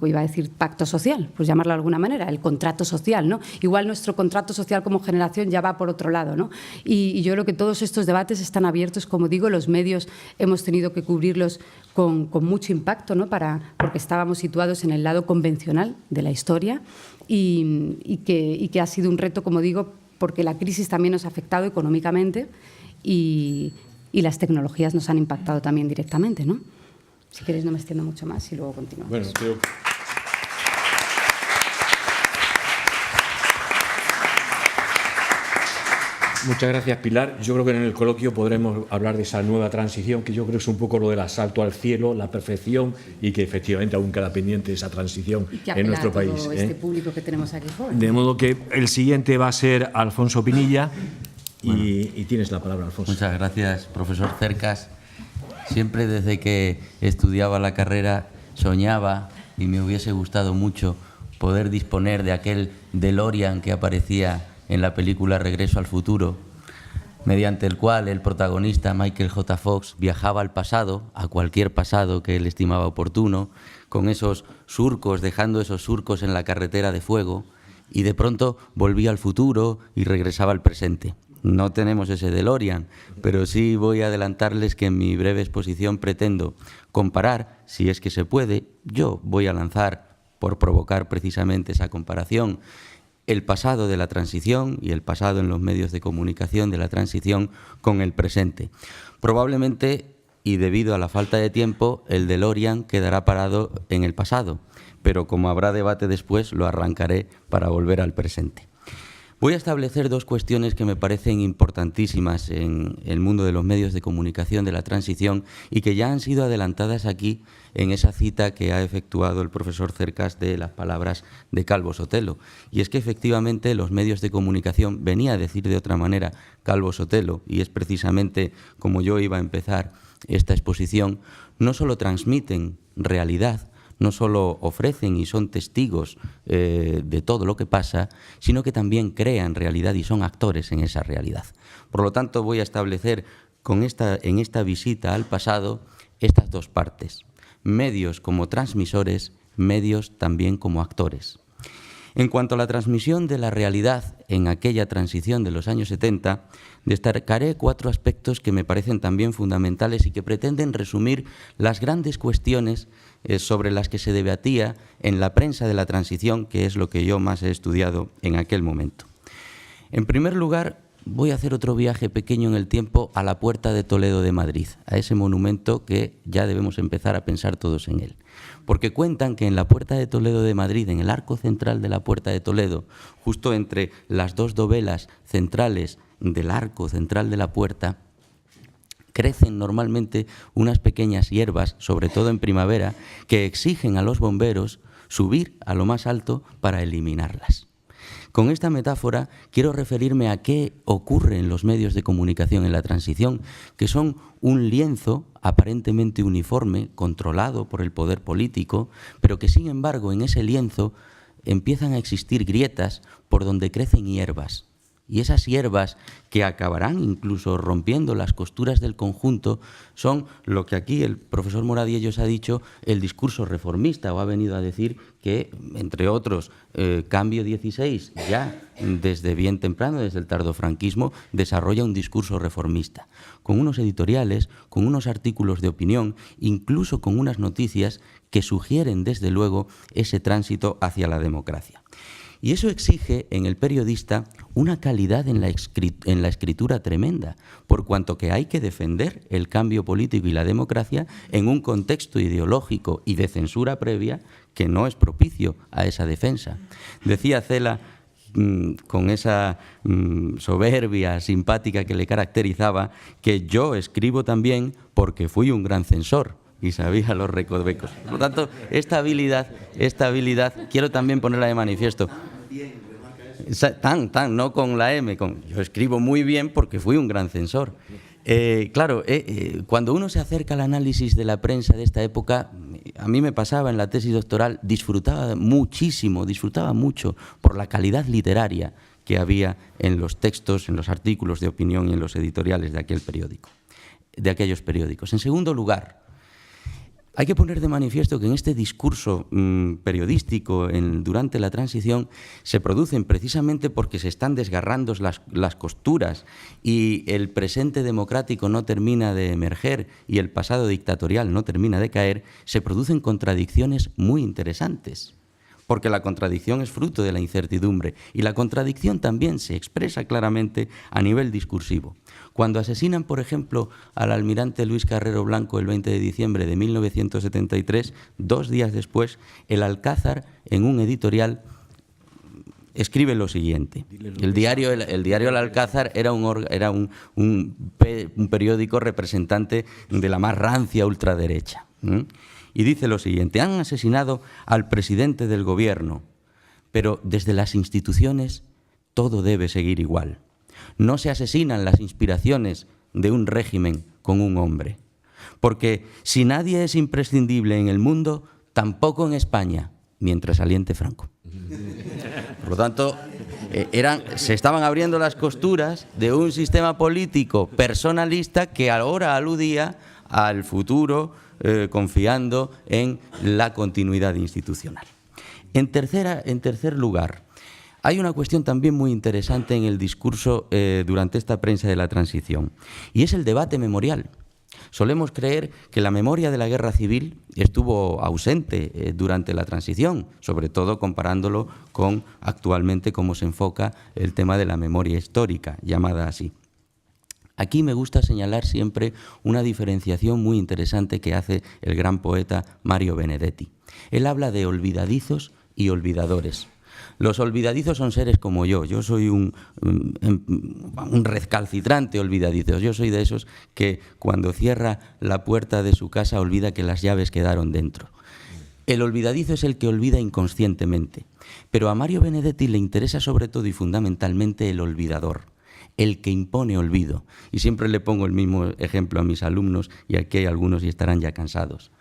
iba a decir pacto social, pues llamarlo de alguna manera, el contrato social, ¿no? Igual nuestro contrato social como generación ya va por otro lado, ¿no? Y yo creo que todos estos debates están abiertos, como digo, los medios hemos tenido que cubrirlos con mucho impacto, ¿no? Porque estábamos situados en el lado convencional de la historia y que ha sido un reto, como digo, porque la crisis también nos ha afectado económicamente y las tecnologías nos han impactado también directamente, ¿no? Si queréis no me extiendo mucho más y luego continuamos. Bueno, creo... Muchas gracias, Pilar. Yo creo que en el coloquio podremos hablar de esa nueva transición, que yo creo que es un poco lo del asalto al cielo, la perfección, y que efectivamente aún queda pendiente esa transición en nuestro país. Y que este público que tenemos aquí joven. De modo que el siguiente va a ser Alfonso Pinilla, y tienes la palabra, Alfonso. Muchas gracias, profesor Cercas. Siempre desde que estudiaba la carrera soñaba y me hubiese gustado mucho poder disponer de aquel DeLorean que aparecía en la película Regreso al futuro, mediante el cual el protagonista Michael J. Fox viajaba al pasado, a cualquier pasado que él estimaba oportuno, con esos surcos, dejando esos surcos en la carretera de fuego, y de pronto volvía al futuro y regresaba al presente. No tenemos ese DeLorean, pero sí voy a adelantarles que en mi breve exposición pretendo comparar, si es que se puede, yo voy a lanzar, por provocar precisamente esa comparación, el pasado de la transición y el pasado en los medios de comunicación de la transición con el presente. Probablemente, y debido a la falta de tiempo, el DeLorean quedará parado en el pasado, pero como habrá debate después, lo arrancaré para volver al presente. Voy a establecer dos cuestiones que me parecen importantísimas en el mundo de los medios de comunicación de la transición y que ya han sido adelantadas aquí en esa cita que ha efectuado el profesor Cercas de las palabras de Calvo Sotelo. Y es que efectivamente los medios de comunicación, venía a decir de otra manera Calvo Sotelo, y es precisamente como yo iba a empezar esta exposición, no solo transmiten realidad, no solo ofrecen y son testigos de todo lo que pasa, sino que también crean realidad y son actores en esa realidad. Por lo tanto, voy a establecer en esta visita al pasado estas dos partes. Medios como transmisores, medios también como actores. En cuanto a la transmisión de la realidad en aquella transición de los años 70, destacaré 4 aspectos que me parecen también fundamentales y que pretenden resumir las grandes cuestiones sobre las que se debatía en la prensa de la transición, que es lo que yo más he estudiado en aquel momento. En primer lugar, voy a hacer otro viaje pequeño en el tiempo a la Puerta de Toledo de Madrid, a ese monumento que ya debemos empezar a pensar todos en él. Porque cuentan que en la Puerta de Toledo de Madrid, en el arco central de la Puerta de Toledo, justo entre las dos dovelas centrales del arco central de la puerta, crecen normalmente unas pequeñas hierbas, sobre todo en primavera, que exigen a los bomberos subir a lo más alto para eliminarlas. Con esta metáfora quiero referirme a qué ocurre en los medios de comunicación en la transición, que son un lienzo aparentemente uniforme, controlado por el poder político, pero que sin embargo en ese lienzo empiezan a existir grietas por donde crecen hierbas. Y esas hierbas que acabarán incluso rompiendo las costuras del conjunto son lo que aquí el profesor Moradiellos ha dicho, el discurso reformista, o ha venido a decir que, entre otros, Cambio 16, ya desde bien temprano, desde el tardofranquismo, desarrolla un discurso reformista, con unos editoriales, con unos artículos de opinión, incluso con unas noticias que sugieren, desde luego, ese tránsito hacia la democracia. Y eso exige en el periodista una calidad en la escritura tremenda, por cuanto que hay que defender el cambio político y la democracia en un contexto ideológico y de censura previa que no es propicio a esa defensa. Decía Cela, con esa soberbia simpática que le caracterizaba, que yo escribo también porque fui un gran censor y sabía los recovecos. Por lo tanto, esta habilidad, quiero también ponerla de manifiesto. No con la M, yo escribo muy bien porque fui un gran censor. Claro, cuando uno se acerca al análisis de la prensa de esta época, a mí me pasaba en la tesis doctoral, disfrutaba mucho por la calidad literaria que había en los textos, en los artículos de opinión y en los editoriales de aquellos periódicos. En segundo lugar, hay que poner de manifiesto que en este discurso periodístico durante la transición se producen precisamente porque se están desgarrando las costuras y el presente democrático no termina de emerger y el pasado dictatorial no termina de caer, se producen contradicciones muy interesantes. Porque la contradicción es fruto de la incertidumbre y la contradicción también se expresa claramente a nivel discursivo. Cuando asesinan, por ejemplo, al almirante Luis Carrero Blanco el 20 de diciembre de 1973, 2 días después, el Alcázar, en un editorial, escribe lo siguiente. El diario El Alcázar era un periódico representante de la más rancia ultraderecha. Y dice lo siguiente: han asesinado al presidente del gobierno, pero desde las instituciones todo debe seguir igual. No se asesinan las inspiraciones de un régimen con un hombre, porque si nadie es imprescindible en el mundo, tampoco en España, mientras aliente Franco. Por lo tanto, se estaban abriendo las costuras de un sistema político personalista que ahora aludía al futuro, confiando en la continuidad institucional. En tercer lugar, hay una cuestión también muy interesante en el discurso durante esta prensa de la transición, y es el debate memorial. Solemos creer que la memoria de la guerra civil estuvo ausente durante la transición, sobre todo comparándolo con actualmente cómo se enfoca el tema de la memoria histórica, llamada así. Aquí me gusta señalar siempre una diferenciación muy interesante que hace el gran poeta Mario Benedetti. Él habla de olvidadizos y olvidadores. Los olvidadizos son seres como yo soy un recalcitrante olvidadizo. Yo soy de esos que cuando cierra la puerta de su casa olvida que las llaves quedaron dentro. El olvidadizo es el que olvida inconscientemente, pero a Mario Benedetti le interesa sobre todo y fundamentalmente el olvidador, el que impone olvido. Y siempre le pongo el mismo ejemplo a mis alumnos, y aquí hay algunos y estarán ya cansados.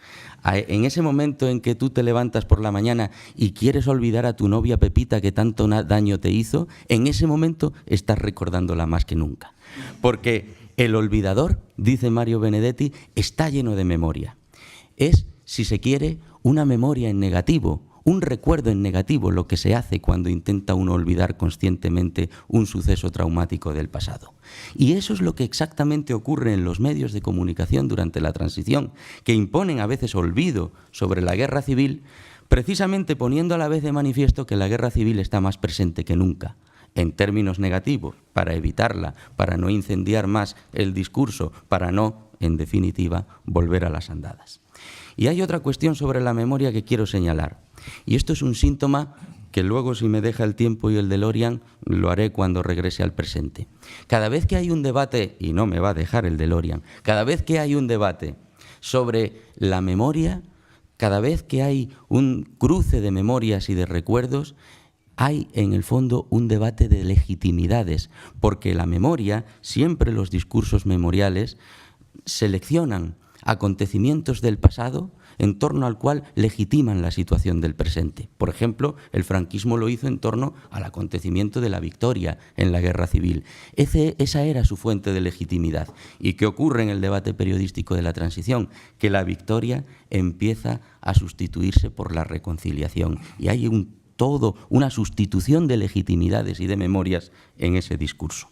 En ese momento en que tú te levantas por la mañana y quieres olvidar a tu novia Pepita que tanto daño te hizo, en ese momento estás recordándola más que nunca. Porque el olvidador, dice Mario Benedetti, está lleno de memoria. Es, si se quiere, una memoria en negativo, un recuerdo en negativo, lo que se hace cuando intenta uno olvidar conscientemente un suceso traumático del pasado. Y eso es lo que exactamente ocurre en los medios de comunicación durante la transición, que imponen a veces olvido sobre la guerra civil, precisamente poniendo a la vez de manifiesto que la guerra civil está más presente que nunca, en términos negativos, para evitarla, para no incendiar más el discurso, para no, en definitiva, volver a las andadas. Y hay otra cuestión sobre la memoria que quiero señalar. Y esto es un síntoma que luego, si me deja el tiempo y el DeLorean, lo haré cuando regrese al presente. Cada vez que hay un debate, y no me va a dejar el DeLorean, cada vez que hay un debate sobre la memoria, cada vez que hay un cruce de memorias y de recuerdos, hay en el fondo un debate de legitimidades, porque la memoria, siempre los discursos memoriales, seleccionan acontecimientos del pasado en torno al cual legitiman la situación del presente. Por ejemplo, el franquismo lo hizo en torno al acontecimiento de la victoria en la guerra civil. Esa era su fuente de legitimidad. ¿Y qué ocurre en el debate periodístico de la transición? Que la victoria empieza a sustituirse por la reconciliación. Y hay un todo una sustitución de legitimidades y de memorias en ese discurso.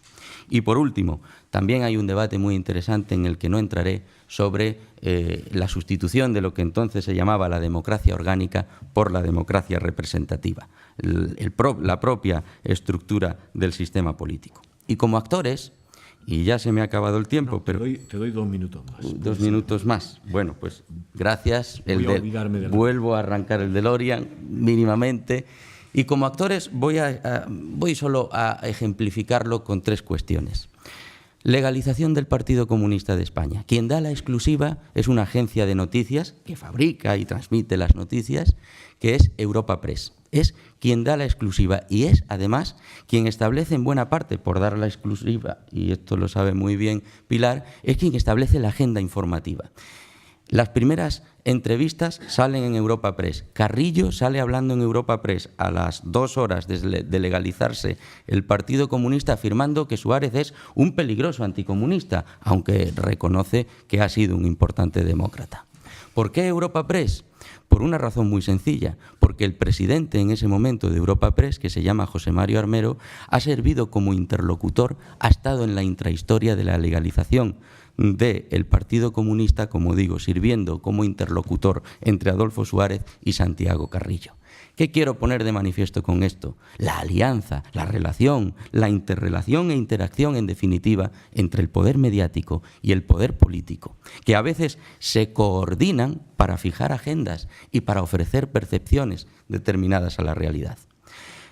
Y por último, también hay un debate muy interesante en el que no entraré sobre la sustitución de lo que entonces se llamaba la democracia orgánica por la democracia representativa, la propia estructura del sistema político. Y como actores, y ya se me ha acabado el tiempo, no, pero... Te doy 2 minutos más. 2 minutos más. Bueno, pues gracias. Olvidarme Vuelvo a arrancar el DeLorean mínimamente. Y como actores voy solo a ejemplificarlo con 3 cuestiones. Legalización del Partido Comunista de España. Quien da la exclusiva es una agencia de noticias que fabrica y transmite las noticias, que es Europa Press. Es quien da la exclusiva y es, además, quien establece en buena parte, por dar la exclusiva, y esto lo sabe muy bien Pilar, es quien establece la agenda informativa. Las primeras entrevistas salen en Europa Press. Carrillo sale hablando en Europa Press a las 2 horas de legalizarse el Partido Comunista, afirmando que Suárez es un peligroso anticomunista, aunque reconoce que ha sido un importante demócrata. ¿Por qué Europa Press? Por una razón muy sencilla, porque el presidente en ese momento de Europa Press, que se llama José Mario Armero, ha servido como interlocutor, ha estado en la intrahistoria de la legalización del Partido Comunista, como digo, sirviendo como interlocutor entre Adolfo Suárez y Santiago Carrillo. ¿Qué quiero poner de manifiesto con esto? La alianza, la relación, la interrelación e interacción, en definitiva, entre el poder mediático y el poder político, que a veces se coordinan para fijar agendas y para ofrecer percepciones determinadas a la realidad.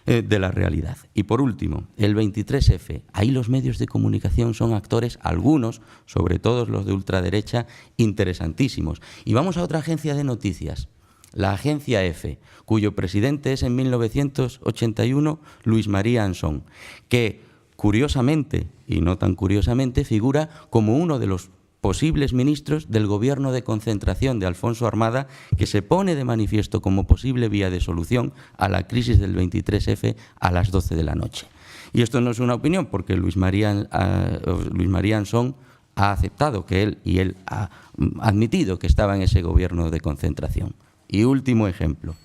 De la realidad. Y por último, el 23F. Ahí los medios de comunicación son actores, algunos, sobre todo los de ultraderecha, interesantísimos. Y vamos a otra agencia de noticias, la Agencia EFE, cuyo presidente es en 1981 Luis María Ansón, que curiosamente, y no tan curiosamente, figura como uno de los posibles ministros del gobierno de concentración de Alfonso Armada, que se pone de manifiesto como posible vía de solución a la crisis del 23F a las 12 de la noche. Y esto no es una opinión, porque Luis María Ansón ha aceptado que él ha admitido que estaba en ese gobierno de concentración. Y último ejemplo.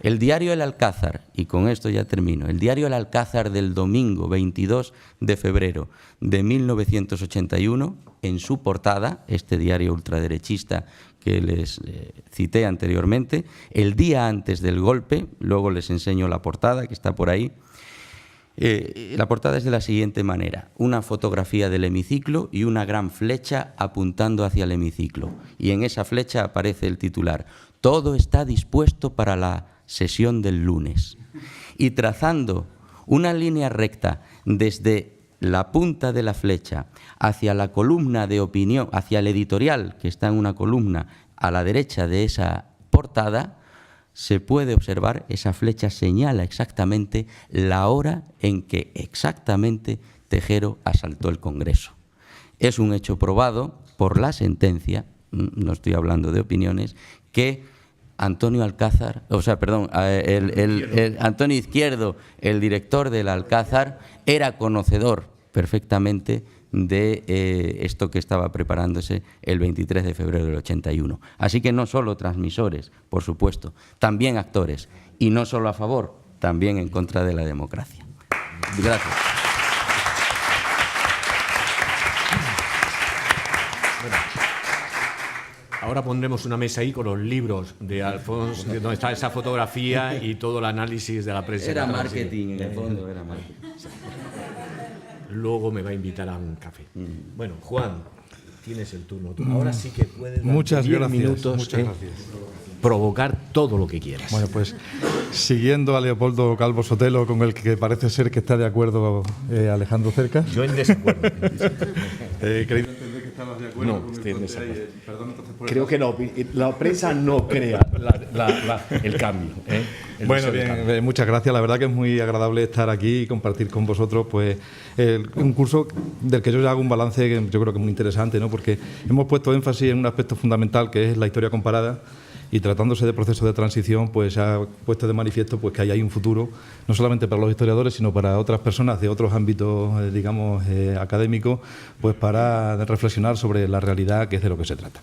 El diario El Alcázar, y con esto ya termino, el diario El Alcázar del domingo 22 de febrero de 1981, en su portada, este diario ultraderechista que les cité anteriormente, el día antes del golpe, luego les enseño la portada que está por ahí, la portada es de la siguiente manera: una fotografía del hemiciclo y una gran flecha apuntando hacia el hemiciclo. Y en esa flecha aparece el titular: todo está dispuesto para la sesión del lunes. Y trazando una línea recta desde la punta de la flecha hacia la columna de opinión, hacia el editorial, que está en una columna a la derecha de esa portada, se puede observar, esa flecha señala exactamente la hora en que exactamente Tejero asaltó el Congreso. Es un hecho probado por la sentencia, no estoy hablando de opiniones, que Antonio Alcázar, Antonio Izquierdo, el director del Alcázar, era conocedor perfectamente de esto que estaba preparándose el 23 de febrero del 81. Así que no solo transmisores, por supuesto, también actores, y no solo a favor, también en contra de la democracia. Gracias. Ahora pondremos una mesa ahí con los libros de Alfonso, donde está esa fotografía y todo el análisis de la prensa. Era marketing, en el fondo era marketing. Luego me va a invitar a un café. Bueno, Juan, tienes el turno. Ahora sí que puedes dar muchas 10 gracias, minutos, muchas gracias. Provocar todo lo que quieras. Bueno, pues siguiendo a Leopoldo Calvo Sotelo, con el que parece ser que está de acuerdo Alejandro Cercas. Yo en desacuerdo. Creí entender que estabas de acuerdo No, con estoy en desacuerdo. Perdón, entonces, por Creo que la prensa no crea el cambio. El Bueno, deseo del bien, cambio. muchas gracias. La verdad que es muy agradable estar aquí y compartir con vosotros pues un curso del que yo ya hago un balance que yo creo que es muy interesante, ¿no? Porque hemos puesto énfasis en un aspecto fundamental que es la historia comparada, y tratándose de proceso de transición pues se ha puesto de manifiesto pues que ahí hay un futuro no solamente para los historiadores sino para otras personas de otros ámbitos académicos, pues para reflexionar sobre la realidad, que es de lo que se trata.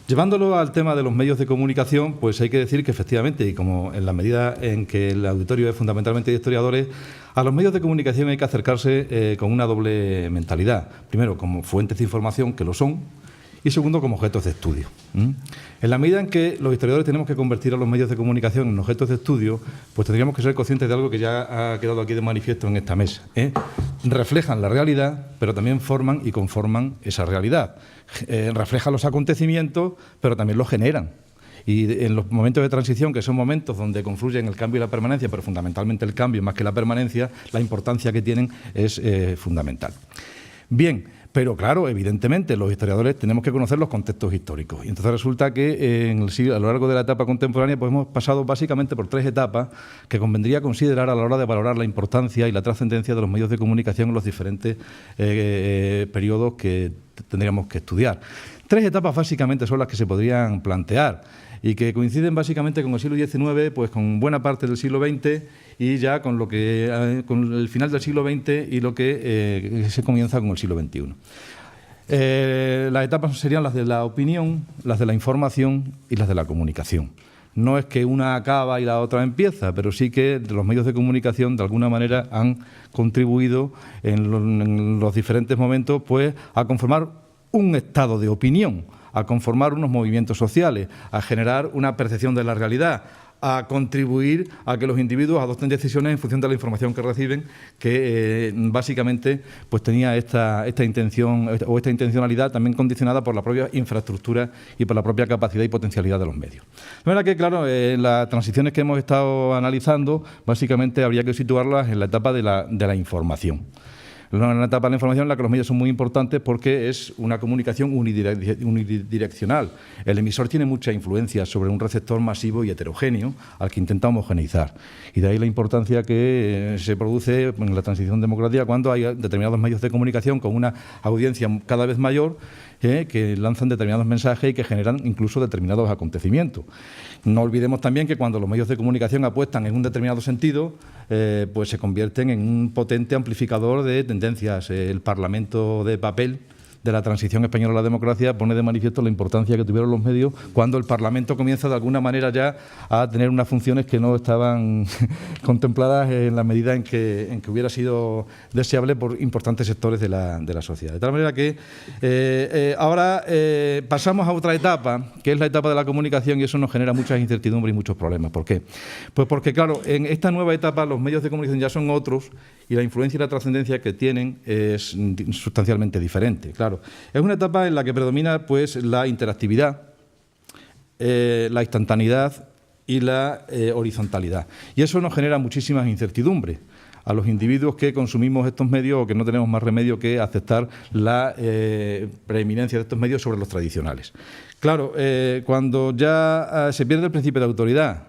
Llevándolo al tema de los medios de comunicación, pues hay que decir que efectivamente, y como en la medida en que el auditorio es fundamentalmente de historiadores, a los medios de comunicación hay que acercarse con una doble mentalidad. Primero, como fuentes de información, que lo son, y segundo, como objetos de estudio. En la medida en que los historiadores tenemos que convertir a los medios de comunicación en objetos de estudio, pues tendríamos que ser conscientes de algo que ya ha quedado aquí de manifiesto en esta mesa. Reflejan la realidad, pero también forman y conforman esa realidad. Reflejan los acontecimientos, pero también los generan. Y en los momentos de transición, que son momentos donde confluyen el cambio y la permanencia, pero fundamentalmente el cambio más que la permanencia, la importancia que tienen es fundamental. Bien, pero claro, evidentemente los historiadores tenemos que conocer los contextos históricos. Y entonces resulta que a lo largo de la etapa contemporánea pues hemos pasado básicamente por 3 etapas que convendría considerar a la hora de valorar la importancia y la trascendencia de los medios de comunicación en los diferentes periodos que tendríamos que estudiar. 3 etapas básicamente son las que se podrían plantear y que coinciden básicamente con el siglo XIX, pues con buena parte del siglo XX y ya con el final del siglo XX y lo que se comienza con el siglo XXI. Las etapas serían las de la opinión, las de la información y las de la comunicación. No es que una acaba y la otra empieza, pero sí que los medios de comunicación de alguna manera han contribuido en los diferentes momentos pues, a conformar un estado de opinión, a conformar unos movimientos sociales, a generar una percepción de la realidad, a contribuir a que los individuos adopten decisiones en función de la información que reciben, que básicamente pues tenía esta intención o esta intencionalidad también condicionada por la propia infraestructura y por la propia capacidad y potencialidad de los medios. De manera que, claro, las transiciones que hemos estado analizando, básicamente habría que situarlas en la etapa de la información. Una etapa de la información en la que los medios son muy importantes porque es una comunicación unidireccional. El emisor tiene mucha influencia sobre un receptor masivo y heterogéneo al que intenta homogeneizar. Y de ahí la importancia que se produce en la transición democrática cuando hay determinados medios de comunicación con una audiencia cada vez mayor que lanzan determinados mensajes y que generan incluso determinados acontecimientos. No olvidemos también que cuando los medios de comunicación apuestan en un determinado sentido, pues se convierten en un potente amplificador de tendencias. El Parlamento de papel de la transición española a la democracia pone de manifiesto la importancia que tuvieron los medios cuando el Parlamento comienza de alguna manera ya a tener unas funciones que no estaban contempladas en la medida en que hubiera sido deseable por importantes sectores de la sociedad. De tal manera que ahora pasamos a otra etapa, que es la etapa de la comunicación, y eso nos genera muchas incertidumbres y muchos problemas. ¿Por qué? Pues porque, claro, en esta nueva etapa los medios de comunicación ya son otros y la influencia y la trascendencia que tienen es sustancialmente diferente. Claro, es una etapa en la que predomina pues, la interactividad, la instantaneidad y la horizontalidad. Y eso nos genera muchísimas incertidumbres a los individuos que consumimos estos medios o que no tenemos más remedio que aceptar la preeminencia de estos medios sobre los tradicionales. Claro, cuando ya se pierde el principio de autoridad,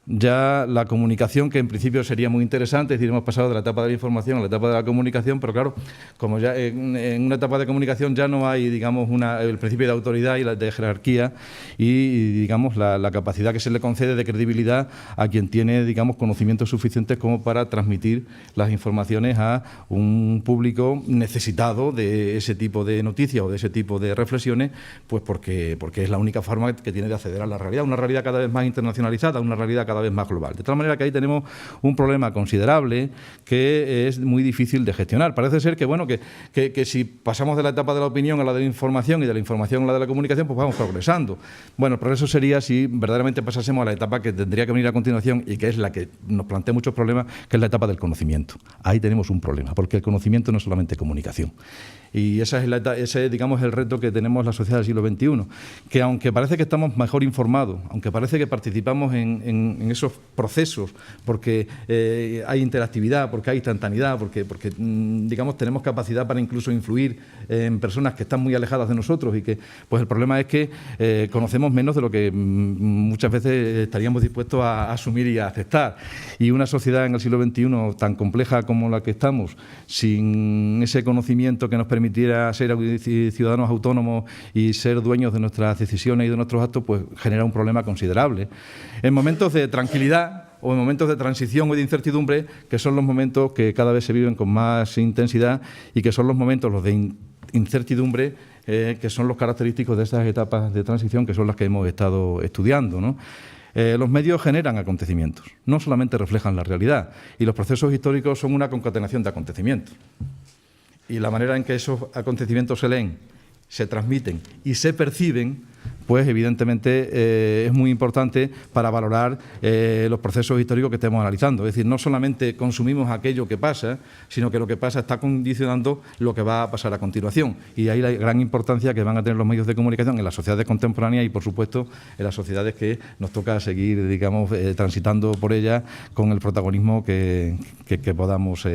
ya la comunicación, que en principio sería muy interesante, es decir, hemos pasado de la etapa de la información a la etapa de la comunicación, pero claro, como ya en una etapa de comunicación ya no hay, digamos, el principio de autoridad y la de jerarquía y digamos, la capacidad que se le concede de credibilidad a quien tiene, digamos, conocimientos suficientes como para transmitir las informaciones a un público necesitado de ese tipo de noticias o de ese tipo de reflexiones, pues porque es la única forma que tiene de acceder a la realidad, una realidad cada vez más internacionalizada, una realidad cada vez más global. De tal manera que ahí tenemos un problema considerable que es muy difícil de gestionar. Parece ser que, bueno, que si pasamos de la etapa de la opinión a la de la información y de la información a la de la comunicación, pues vamos progresando. Bueno, el progreso sería si verdaderamente pasásemos a la etapa que tendría que venir a continuación y que es la que nos plantea muchos problemas, que es la etapa del conocimiento. Ahí tenemos un problema, porque el conocimiento no es solamente comunicación. Y ese es, digamos, el reto que tenemos la sociedad del siglo XXI, que aunque parece que estamos mejor informados, aunque parece que participamos en esos procesos, porque hay interactividad, porque hay instantaneidad, porque digamos, tenemos capacidad para incluso influir en personas que están muy alejadas de nosotros y que, pues el problema es que conocemos menos de lo que muchas veces estaríamos dispuestos a asumir y a aceptar. Y una sociedad en el siglo XXI tan compleja como la que estamos, sin ese conocimiento que nos permitiera ser ciudadanos autónomos y ser dueños de nuestras decisiones y de nuestros actos, pues genera un problema considerable. En momentos de tranquilidad o en momentos de transición o de incertidumbre, que son los momentos que cada vez se viven con más intensidad y que son los momentos, los de incertidumbre, que son los característicos de estas etapas de transición, que son las que hemos estado estudiando, ¿no? Los medios generan acontecimientos, no solamente reflejan la realidad, y los procesos históricos son una concatenación de acontecimientos. Y la manera en que esos acontecimientos se leen, se transmiten y se perciben, pues evidentemente es muy importante para valorar los procesos históricos que estemos analizando. Es decir, no solamente consumimos aquello que pasa, sino que lo que pasa está condicionando lo que va a pasar a continuación. Y ahí la gran importancia que van a tener los medios de comunicación en las sociedades contemporáneas y, por supuesto, en las sociedades que nos toca seguir, digamos, transitando por ellas con el protagonismo que podamos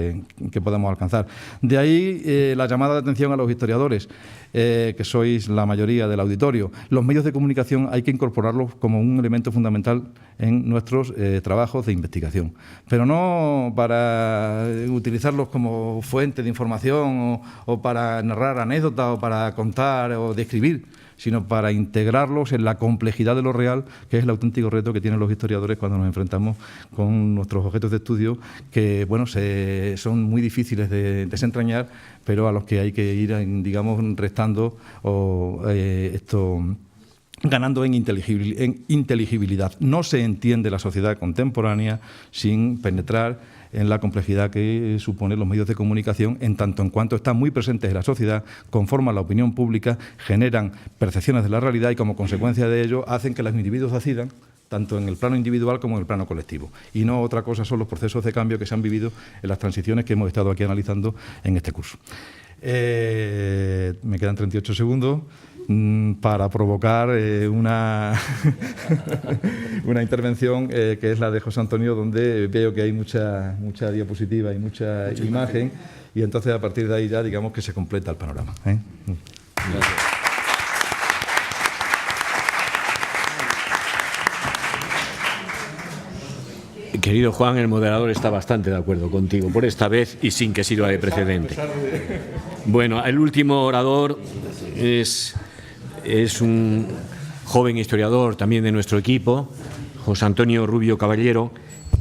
alcanzar. De ahí la llamada de atención a los historiadores, que sois la mayoría del auditorio. Los medios de comunicación hay que incorporarlos como un elemento fundamental en nuestros trabajos de investigación, pero no para utilizarlos como fuente de información o para narrar anécdotas o para contar o describir, sino para integrarlos en la complejidad de lo real, que es el auténtico reto que tienen los historiadores cuando nos enfrentamos con nuestros objetos de estudio, que bueno, son muy difíciles de desentrañar, pero a los que hay que ir, digamos, restando o ganando en inteligibilidad. No se entiende la sociedad contemporánea sin penetrar en la complejidad que suponen los medios de comunicación, en tanto en cuanto están muy presentes en la sociedad, conforman la opinión pública, generan percepciones de la realidad y, como consecuencia de ello, hacen que los individuos decidan, tanto en el plano individual como en el plano colectivo. Y no otra cosa son los procesos de cambio que se han vivido en las transiciones que hemos estado aquí analizando en este curso. Me quedan 38 segundos para provocar una intervención que es la de José Antonio, donde veo que hay mucha diapositiva y mucha imagen, y entonces a partir de ahí ya digamos que se completa el panorama. Querido Juan, el moderador está bastante de acuerdo contigo por esta vez y sin que sirva de precedente. Bueno, el último orador es un joven historiador también de nuestro equipo, José Antonio Rubio Caballero,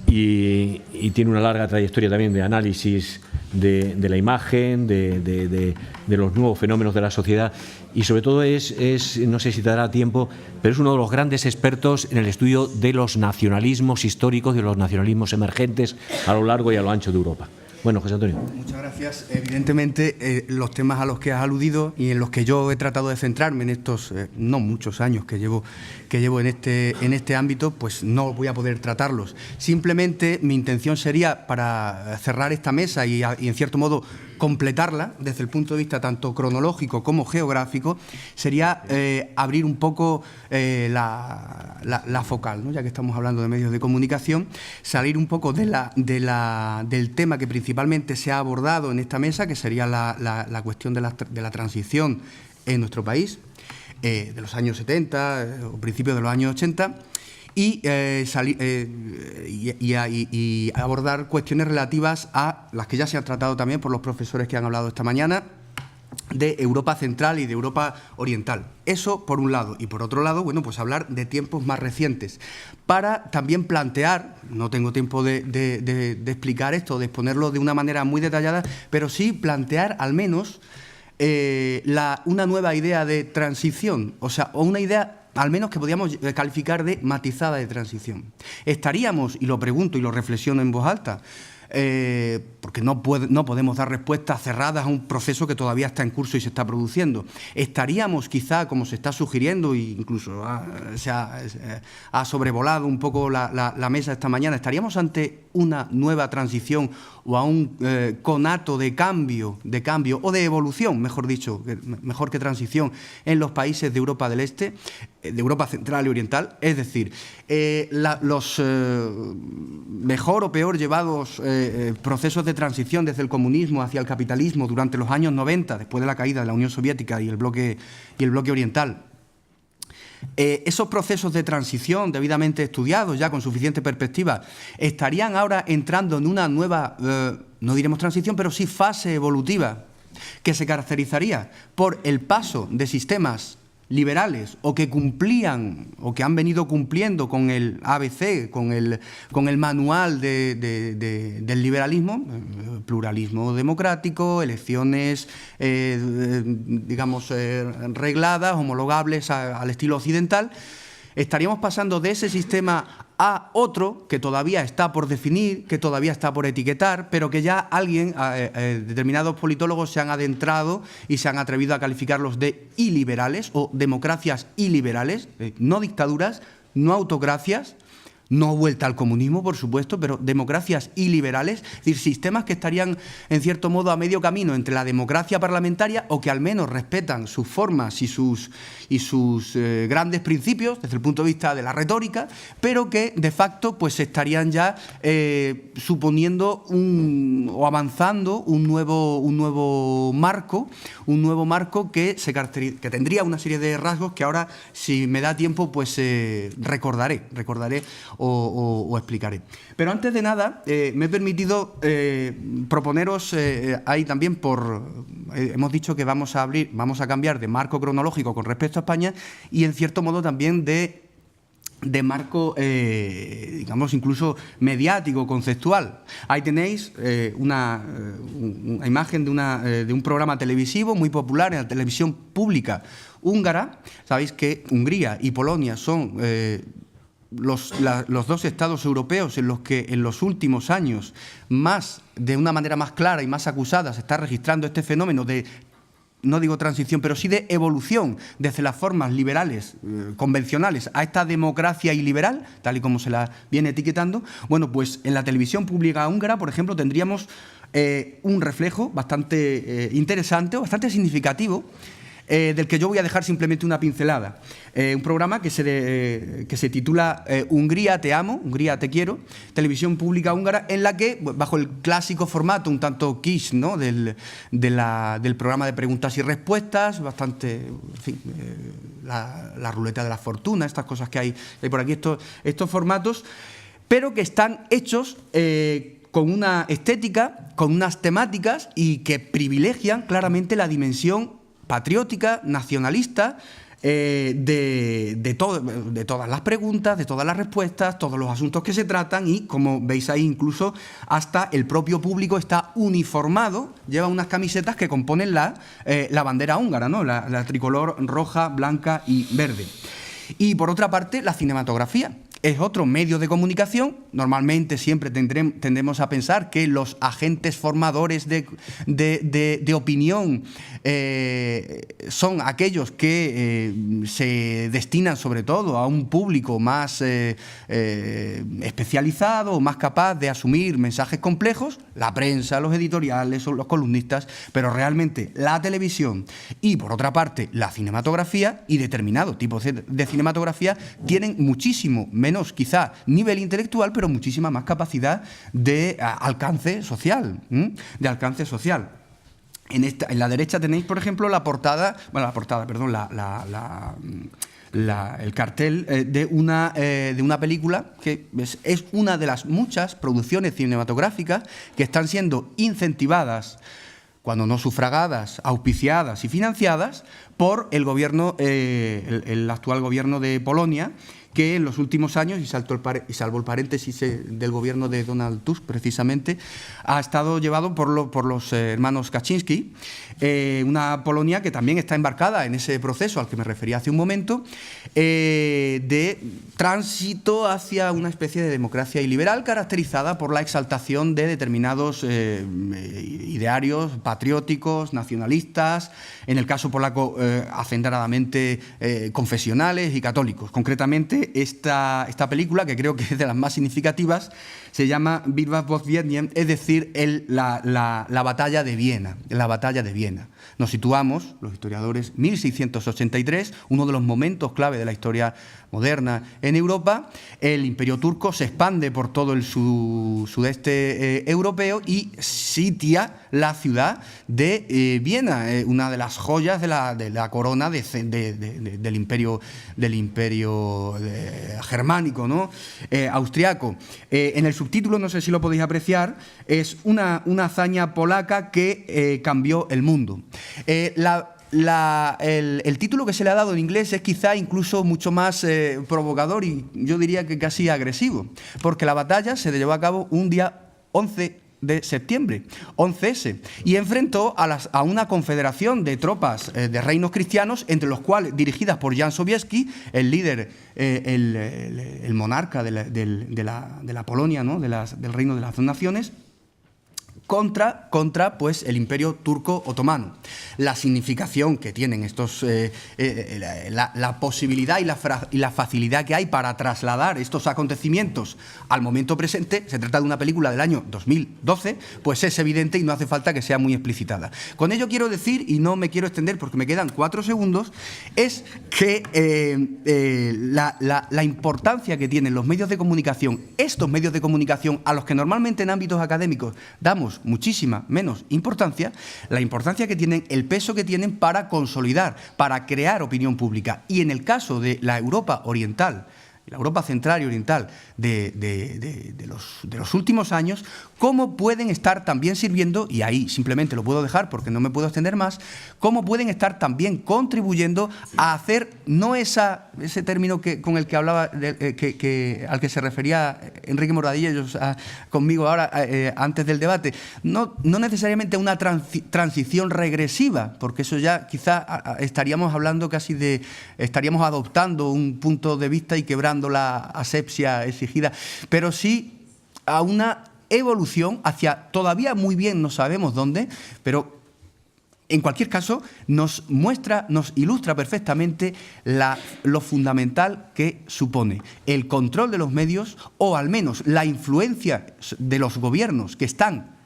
y tiene una larga trayectoria también de análisis de la imagen, de los nuevos fenómenos de la sociedad, y sobre todo no sé si te dará tiempo, pero es uno de los grandes expertos en el estudio de los nacionalismos históricos y de los nacionalismos emergentes a lo largo y a lo ancho de Europa. Bueno, José Antonio. Muchas gracias. Evidentemente, los temas a los que has aludido y en los que yo he tratado de centrarme en estos no muchos años que llevo en este ámbito, pues no voy a poder tratarlos. Simplemente mi intención sería, para cerrar esta mesa y en cierto modo completarla desde el punto de vista tanto cronológico como geográfico, sería abrir un poco la focal, ¿no? Ya que estamos hablando de medios de comunicación, salir un poco del tema que principalmente se ha abordado en esta mesa, que sería la cuestión de la transición en nuestro país, de los años 70 o principios de los años 80, y abordar cuestiones relativas a las que ya se han tratado también por los profesores que han hablado esta mañana, de Europa Central y de Europa Oriental. Eso por un lado. Y por otro lado, bueno, pues hablar de tiempos más recientes, para también plantear, no tengo tiempo de explicar esto, de exponerlo de una manera muy detallada, pero sí plantear al menos una nueva idea de transición, o una idea al menos que podríamos calificar de matizada de transición. Estaríamos, y lo pregunto y lo reflexiono en voz alta, porque no podemos dar respuestas cerradas a un proceso que todavía está en curso y se está produciendo. Estaríamos quizá, como se está sugiriendo, e incluso se ha sobrevolado un poco la mesa esta mañana, estaríamos ante una nueva transición o a un conato de cambio o de evolución, mejor dicho, mejor que transición, en los países de Europa del Este, de Europa Central y Oriental. Es decir, los mejor o peor llevados procesos de transición desde el comunismo hacia el capitalismo durante los años 90, después de la caída de la Unión Soviética y el bloque oriental. Esos procesos de transición debidamente estudiados, ya con suficiente perspectiva, estarían ahora entrando en una nueva, no diremos transición, pero sí fase evolutiva, que se caracterizaría por el paso de sistemas liberales o que cumplían o que han venido cumpliendo con el ABC, con el manual del liberalismo, pluralismo democrático, elecciones, digamos, regladas, homologables al estilo occidental, estaríamos pasando de ese sistema a otro que todavía está por definir, que todavía está por etiquetar, pero que ya determinados politólogos se han adentrado y se han atrevido a calificarlos de iliberales o democracias iliberales, no dictaduras, no autocracias, no vuelta al comunismo, por supuesto, pero democracias iliberales, es decir, sistemas que estarían, en cierto modo, a medio camino entre la democracia parlamentaria o que al menos respetan sus formas y sus grandes principios desde el punto de vista de la retórica, pero que, de facto, pues estarían ya suponiendo o avanzando un nuevo marco que tendría una serie de rasgos que ahora, si me da tiempo, pues recordaré o explicaré. Pero antes de nada, me he permitido proponeros ahí también hemos dicho que vamos a cambiar de marco cronológico con respecto a España y en cierto modo también de marco, digamos, incluso mediático, conceptual. Ahí tenéis una imagen de un programa televisivo muy popular en la televisión pública húngara. Sabéis que Hungría y Polonia son los dos estados europeos en los que en los últimos años de una manera más clara y más acusada se está registrando este fenómeno de, no digo transición, pero sí de evolución desde las formas liberales convencionales a esta democracia iliberal, tal y como se la viene etiquetando. Bueno, pues en la televisión pública húngara, por ejemplo, tendríamos un reflejo bastante interesante o bastante significativo, del que yo voy a dejar simplemente una pincelada. Un programa que se titula Hungría te amo, Hungría te quiero, televisión pública húngara, en la que, bajo el clásico formato un tanto quiche, ¿no?, del programa de preguntas y respuestas, bastante, en fin, la ruleta de la fortuna, estas cosas que hay por aquí, estos formatos, pero que están hechos con una estética, con unas temáticas y que privilegian claramente la dimensión patriótica, nacionalista, de todas las preguntas, de todas las respuestas, todos los asuntos que se tratan y, como veis ahí, incluso hasta el propio público está uniformado, lleva unas camisetas que componen la bandera húngara, ¿no?, la tricolor roja, blanca y verde. Y, por otra parte, la cinematografía. Es otro medio de comunicación. Normalmente siempre tendremos a pensar que los agentes formadores de opinión son aquellos que se destinan sobre todo a un público más especializado o más capaz de asumir mensajes complejos, la prensa, los editoriales o los columnistas, pero realmente la televisión y, por otra parte, la cinematografía y determinados tipos de cinematografía tienen muchísimo menos, quizá, nivel intelectual, pero muchísima más capacidad de alcance social. En la derecha tenéis, por ejemplo, el cartel de una película que es una de las muchas producciones cinematográficas que están siendo incentivadas, cuando no sufragadas, auspiciadas y financiadas por el gobierno, el actual gobierno de Polonia, que en los últimos años, y salvo el paréntesis del gobierno de Donald Tusk precisamente, ha estado llevado por los hermanos Kaczynski, una Polonia que también está embarcada en ese proceso al que me refería hace un momento, de tránsito hacia una especie de democracia iliberal caracterizada por la exaltación de determinados idearios patrióticos, nacionalistas, en el caso polaco acentradamente confesionales y católicos. Concretamente, esta película, que creo que es de las más significativas, se llama Bitwa pod Wiedniem, es decir, la batalla de Viena. La batalla de Viena. Nos situamos, los historiadores, 1683, uno de los momentos clave de la historia moderna en Europa. El Imperio turco se expande por todo el sudeste europeo y sitia la ciudad de Viena, una de las joyas de la corona del imperio germánico, ¿no?, austriaco. En el subtítulo, no sé si lo podéis apreciar, es una hazaña polaca que cambió el mundo. el título que se le ha dado en inglés es quizá incluso mucho más provocador y yo diría que casi agresivo, porque la batalla se llevó a cabo un día 11 de septiembre, 11S, y enfrentó a una confederación de tropas de reinos cristianos, entre los cuales, dirigidas por Jan Sobieski, el líder, el monarca de la Polonia, ¿no? del Reino de las Dos Naciones, contra pues, el Imperio Turco Otomano. La significación que tienen estos, la posibilidad y la facilidad que hay para trasladar estos acontecimientos al momento presente, se trata de una película del año 2012, pues es evidente y no hace falta que sea muy explicitada. Con ello quiero decir, y no me quiero extender porque me quedan 4 segundos, es que la importancia que tienen los medios de comunicación, estos medios de comunicación a los que normalmente en ámbitos académicos damos muchísima menos importancia, la importancia que tienen, el peso que tienen para consolidar, para crear opinión pública. Y en el caso de la Europa oriental, la Europa central y oriental de los últimos años, cómo pueden estar también sirviendo, y ahí simplemente lo puedo dejar porque no me puedo extender más, cómo pueden estar también contribuyendo a hacer, no ese término con el que hablaba, al que se refería Enrique Moradillo conmigo ahora, antes del debate, no necesariamente una transición regresiva, porque eso ya quizá estaríamos hablando casi estaríamos adoptando un punto de vista y quebrando la asepsia exigida, pero sí a una evolución hacia, todavía muy bien no sabemos dónde, pero en cualquier caso nos ilustra perfectamente lo fundamental que supone el control de los medios, o al menos la influencia de los gobiernos que están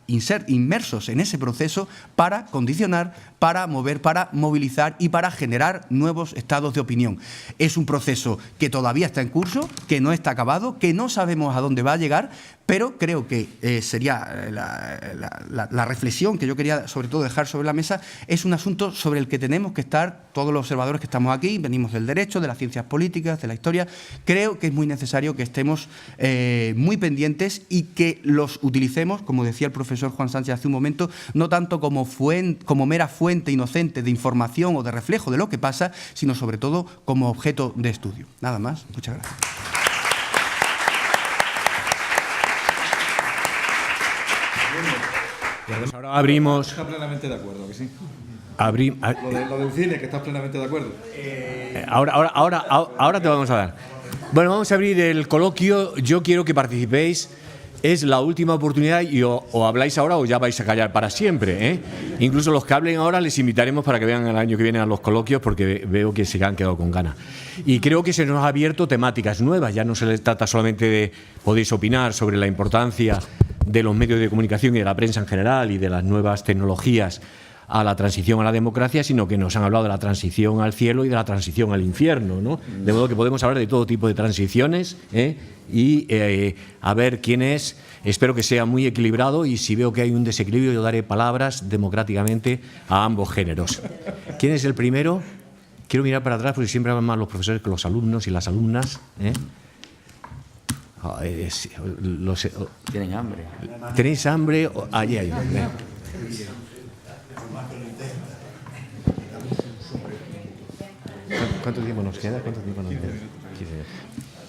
inmersos en ese proceso para condicionar, para mover, para movilizar y para generar nuevos estados de opinión. Es un proceso que todavía está en curso, que no está acabado, que no sabemos a dónde va a llegar, pero creo que sería la reflexión que yo quería sobre todo dejar sobre la mesa, es un asunto sobre el que tenemos que estar todos los observadores que estamos aquí, venimos del derecho, de las ciencias políticas, de la historia. Creo que es muy necesario que estemos muy pendientes y que los utilicemos, como decía el profesor Juan Sánchez hace un momento, no tanto como mera fuente inocente de información o de reflejo de lo que pasa, sino sobre todo como objeto de estudio. Nada más. Muchas gracias. Pues ahora abrimos. Está plenamente de acuerdo, que sí. Lo del cine, que estás plenamente de acuerdo. Ahora te vamos a dar. Bueno, vamos a abrir el coloquio. Yo quiero que participéis. Es la última oportunidad y o habláis ahora o ya vais a callar para siempre, ¿eh? Incluso los que hablen ahora les invitaremos para que vean el año que viene a los coloquios, porque veo que se han quedado con ganas. Y creo que se nos ha abierto temáticas nuevas. Ya no se les trata solamente de podéis opinar sobre la importancia de los medios de comunicación y de la prensa en general y de las nuevas tecnologías a la transición a la democracia, sino que nos han hablado de la transición al cielo y de la transición al infierno, ¿no? De modo que podemos hablar de todo tipo de transiciones, y a ver quién es. Espero que sea muy equilibrado, y si veo que hay un desequilibrio yo daré palabras democráticamente a ambos géneros. ¿Quién es el primero? Quiero mirar para atrás porque siempre hablan más los profesores que los alumnos y las alumnas, ¿eh? Tienen hambre. ¿Tenéis hambre? Allí hay hambre. ¿Cuánto tiempo nos queda?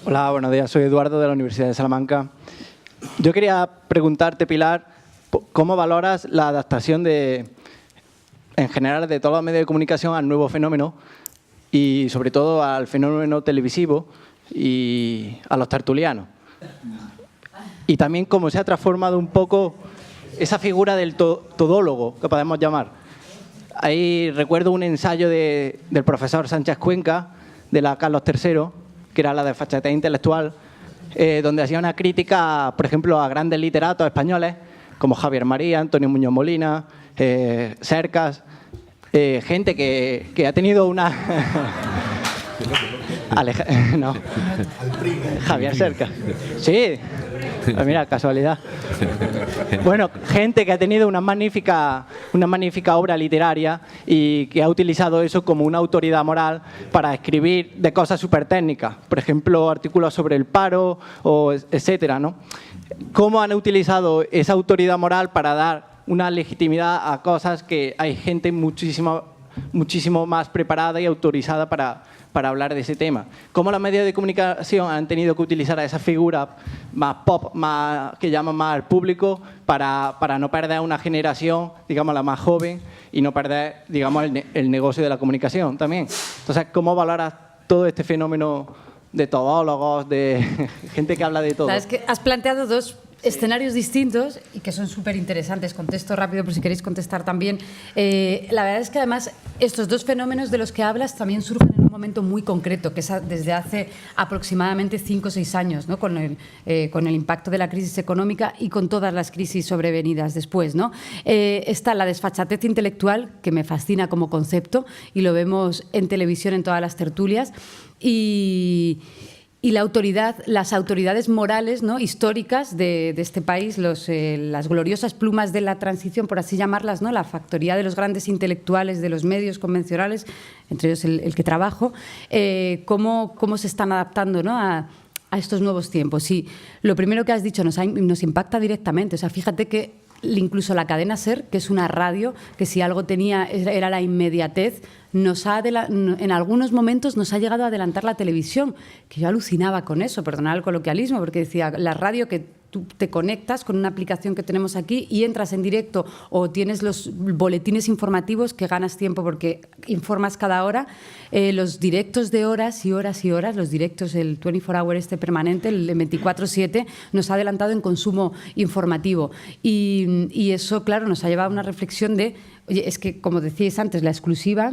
Hola, buenos días. Soy Eduardo, de la Universidad de Salamanca. Yo quería preguntarte, Pilar, ¿cómo valoras la adaptación en general de todos los medios de comunicación al nuevo fenómeno y sobre todo al fenómeno televisivo y a los tertulianos? Y también cómo se ha transformado un poco esa figura del todólogo, que podemos llamar. Ahí recuerdo un ensayo del profesor Sánchez Cuenca, de la Carlos III, que era la de desfachatez intelectual, donde hacía una crítica, por ejemplo, a grandes literatos españoles, como Javier María, Antonio Muñoz Molina, Cercas, gente que ha tenido una... no. Javier Cercas. Sí, pues mira, casualidad. Bueno, gente que ha tenido una magnífica obra literaria y que ha utilizado eso como una autoridad moral para escribir de cosas súper técnicas. Por ejemplo, artículos sobre el paro, etcétera, ¿no? ¿Cómo han utilizado esa autoridad moral para dar una legitimidad a cosas que hay gente muchísimo muchísimo más preparada y autorizada para hablar de ese tema. ¿Cómo los medios de comunicación han tenido que utilizar a esa figura más pop, que llaman más al público, para no perder una generación, digamos, la más joven, y no perder, digamos, el negocio de la comunicación también? Entonces, ¿cómo valoras todo este fenómeno de todólogos, de gente que habla de todo? Sabes que has planteado dos escenarios distintos y que son súper interesantes. Contesto rápido por si queréis contestar también. La verdad es que además estos dos fenómenos de los que hablas también surgen en un momento muy concreto, que es desde hace aproximadamente 5 o 6 años, ¿no? Con el impacto de la crisis económica y con todas las crisis sobrevenidas después, ¿no? Está la desfachatez intelectual, que me fascina como concepto, y lo vemos en televisión en todas las tertulias, y las autoridades morales, ¿no?, históricas de este país, las gloriosas plumas de la transición, por así llamarlas, ¿no?, la factoría de los grandes intelectuales de los medios convencionales, entre ellos el que trabajo, cómo se están adaptando, ¿no?, a estos nuevos tiempos. Y lo primero que has dicho nos impacta directamente. O sea, fíjate que incluso la cadena SER, que es una radio, que si algo tenía era la inmediatez, en algunos momentos nos ha llegado a adelantar la televisión, que yo alucinaba con eso, perdonad el coloquialismo, porque decía, la radio que tú te conectas con una aplicación que tenemos aquí y entras en directo, o tienes los boletines informativos que ganas tiempo porque informas cada hora, los directos de horas y horas y horas, los directos, el 24-hour permanente, el 24/7, nos ha adelantado en consumo informativo. Y eso, claro, nos ha llevado a una reflexión de, oye, es que, como decíais antes,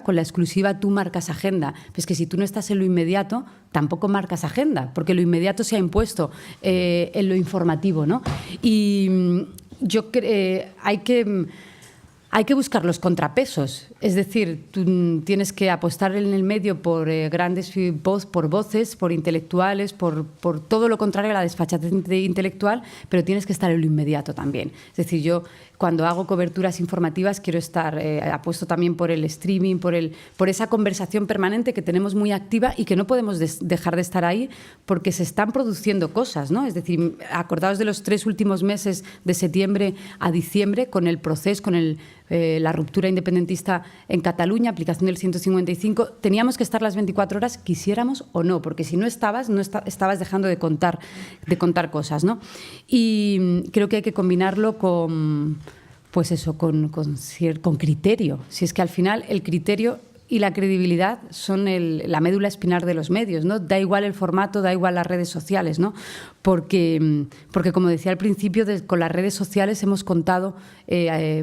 con la exclusiva tú marcas agenda. Pues que si tú no estás en lo inmediato, tampoco marcas agenda, porque lo inmediato se ha impuesto en lo informativo, ¿no? Y yo creo hay que buscar los contrapesos. Es decir, tú tienes que apostar en el medio por por voces, por intelectuales, por todo lo contrario a la desfachatez intelectual, pero tienes que estar en lo inmediato también. Es decir, yo cuando hago coberturas informativas quiero estar, apuesto también por el streaming, por esa conversación permanente que tenemos muy activa y que no podemos dejar de estar ahí porque se están produciendo cosas, ¿no? Es decir, acordaos de los 3 últimos meses de septiembre a diciembre con el proceso, con la ruptura independentista en Cataluña, aplicación del 155, teníamos que estar las 24 horas, quisiéramos o no, porque si no estabas dejando de contar cosas, ¿no? Y creo que hay que combinarlo con criterio. Si es que al final el criterio y la credibilidad son la médula espinal de los medios, ¿no? Da igual el formato, da igual las redes sociales, ¿no? Porque como decía al principio, con las redes sociales hemos contado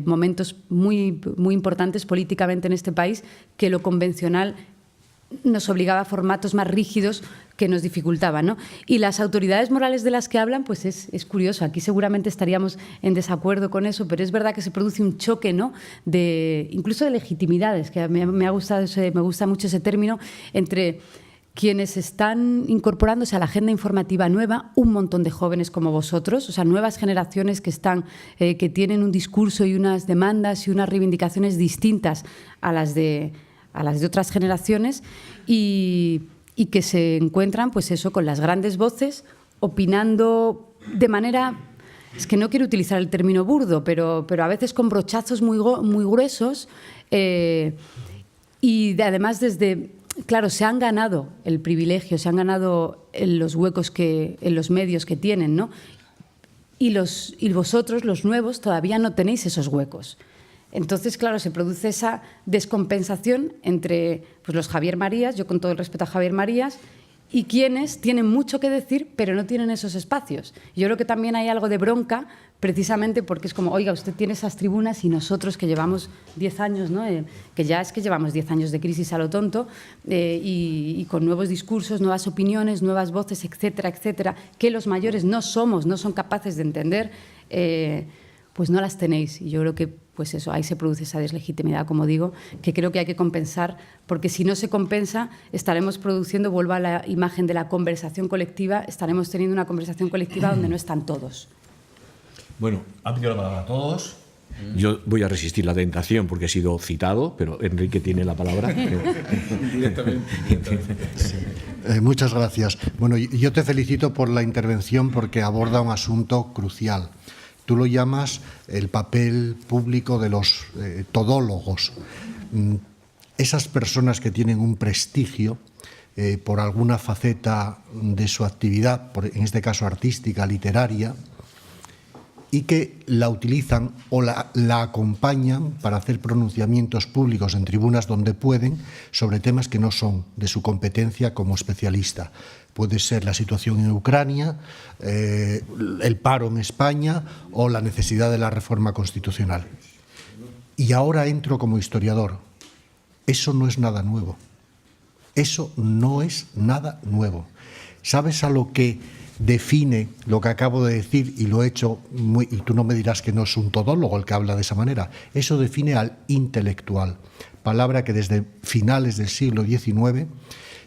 momentos muy, muy importantes políticamente en este país, que lo convencional nos obligaba a formatos más rígidos que nos dificultaban, ¿no? Y las autoridades morales de las que hablan, pues es curioso. Aquí seguramente estaríamos en desacuerdo con eso, pero es verdad que se produce un choque, ¿no?, incluso de legitimidades, que me gusta mucho ese término, entre quienes están incorporándose a la agenda informativa nueva, un montón de jóvenes como vosotros, o sea, nuevas generaciones que tienen un discurso y unas demandas y unas reivindicaciones distintas a las de otras generaciones y que se encuentran, pues eso, con las grandes voces, opinando de manera, es que no quiero utilizar el término burdo, pero a veces con brochazos muy gruesos y además claro, se han ganado el privilegio, se han ganado los huecos en los medios que tienen, ¿no? Y vosotros, los nuevos, todavía no tenéis esos huecos. Entonces, claro, se produce esa descompensación entre pues, los Javier Marías, yo con todo el respeto a Javier Marías, y quienes tienen mucho que decir, pero no tienen esos espacios. Yo creo que también hay algo de bronca, precisamente porque es como, oiga, usted tiene esas tribunas y nosotros que llevamos 10 años, ¿no? Que ya es que llevamos 10 años de crisis a lo tonto, y con nuevos discursos, nuevas opiniones, nuevas voces, etcétera, etcétera, que los mayores no son capaces de entender, pues no las tenéis. Y yo creo que pues eso, ahí se produce esa deslegitimidad, como digo, que creo que hay que compensar, porque si no se compensa, estaremos produciendo, vuelvo a la imagen de la conversación colectiva, estaremos teniendo una conversación colectiva donde no están todos. Bueno, han pedido la palabra a todos. Yo voy a resistir la tentación porque he sido citado, pero Enrique tiene la palabra. Directamente. Sí. Muchas gracias. Bueno, yo te felicito por la intervención porque aborda un asunto crucial. Tú lo llamas el papel público de los todólogos. esas personas que tienen un prestigio por alguna faceta de su actividad, en este caso artística, literaria, y que la utilizan o la acompañan para hacer pronunciamientos públicos en tribunas donde pueden sobre temas que no son de su competencia como especialista. Puede ser la situación en Ucrania, el paro en España o la necesidad de la reforma constitucional. Y ahora entro como historiador. Eso no es nada nuevo. Eso no es nada nuevo. ¿Sabes a lo que define lo que acabo de decir? Y lo he hecho y tú no me dirás que no es un todólogo el que habla de esa manera. Eso define al intelectual, palabra que desde finales del siglo XIX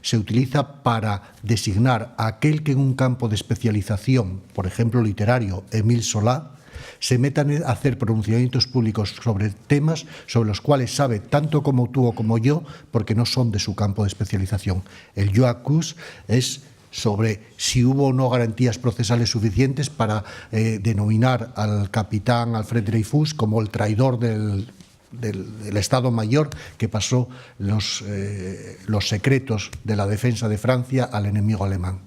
se utiliza para designar a aquel que en un campo de especialización, por ejemplo literario, Émile Zola, se metan a hacer pronunciamientos públicos sobre temas sobre los cuales sabe tanto como tú o como yo, porque no son de su campo de especialización. El yo accuse es sobre si hubo o no garantías procesales suficientes para denominar al capitán Alfred Dreyfus como el traidor del Estado Mayor que pasó los secretos de la defensa de Francia al enemigo alemán.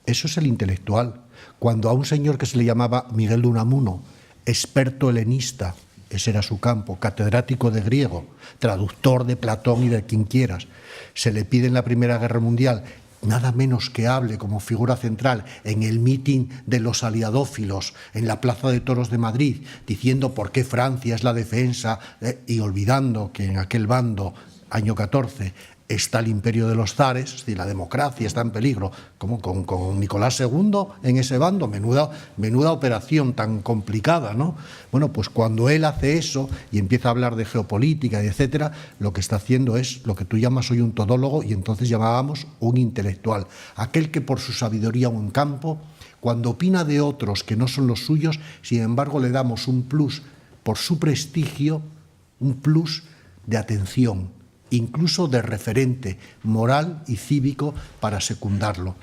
Eso es el intelectual. Cuando a un señor que se le llamaba Miguel de Unamuno, experto helenista, ese era su campo, catedrático de griego, traductor de Platón y de quien quieras, se le pide en la Primera Guerra Mundial nada menos que hable como figura central en el mitin de los aliadófilos en la Plaza de Toros de Madrid, diciendo por qué Francia es la defensa y olvidando que en aquel bando, año 14, está el imperio de los zares, es decir, la democracia está en peligro, como con Nicolás II en ese bando, menuda operación tan complicada, ¿no? Bueno, pues cuando él hace eso y empieza a hablar de geopolítica y etcétera, lo que está haciendo es lo que tú llamas hoy un todólogo y entonces llamábamos un intelectual, aquel que por su sabiduría en un campo, cuando opina de otros que no son los suyos, sin embargo le damos un plus por su prestigio, un plus de atención, incluso de referente moral y cívico para secundarlo.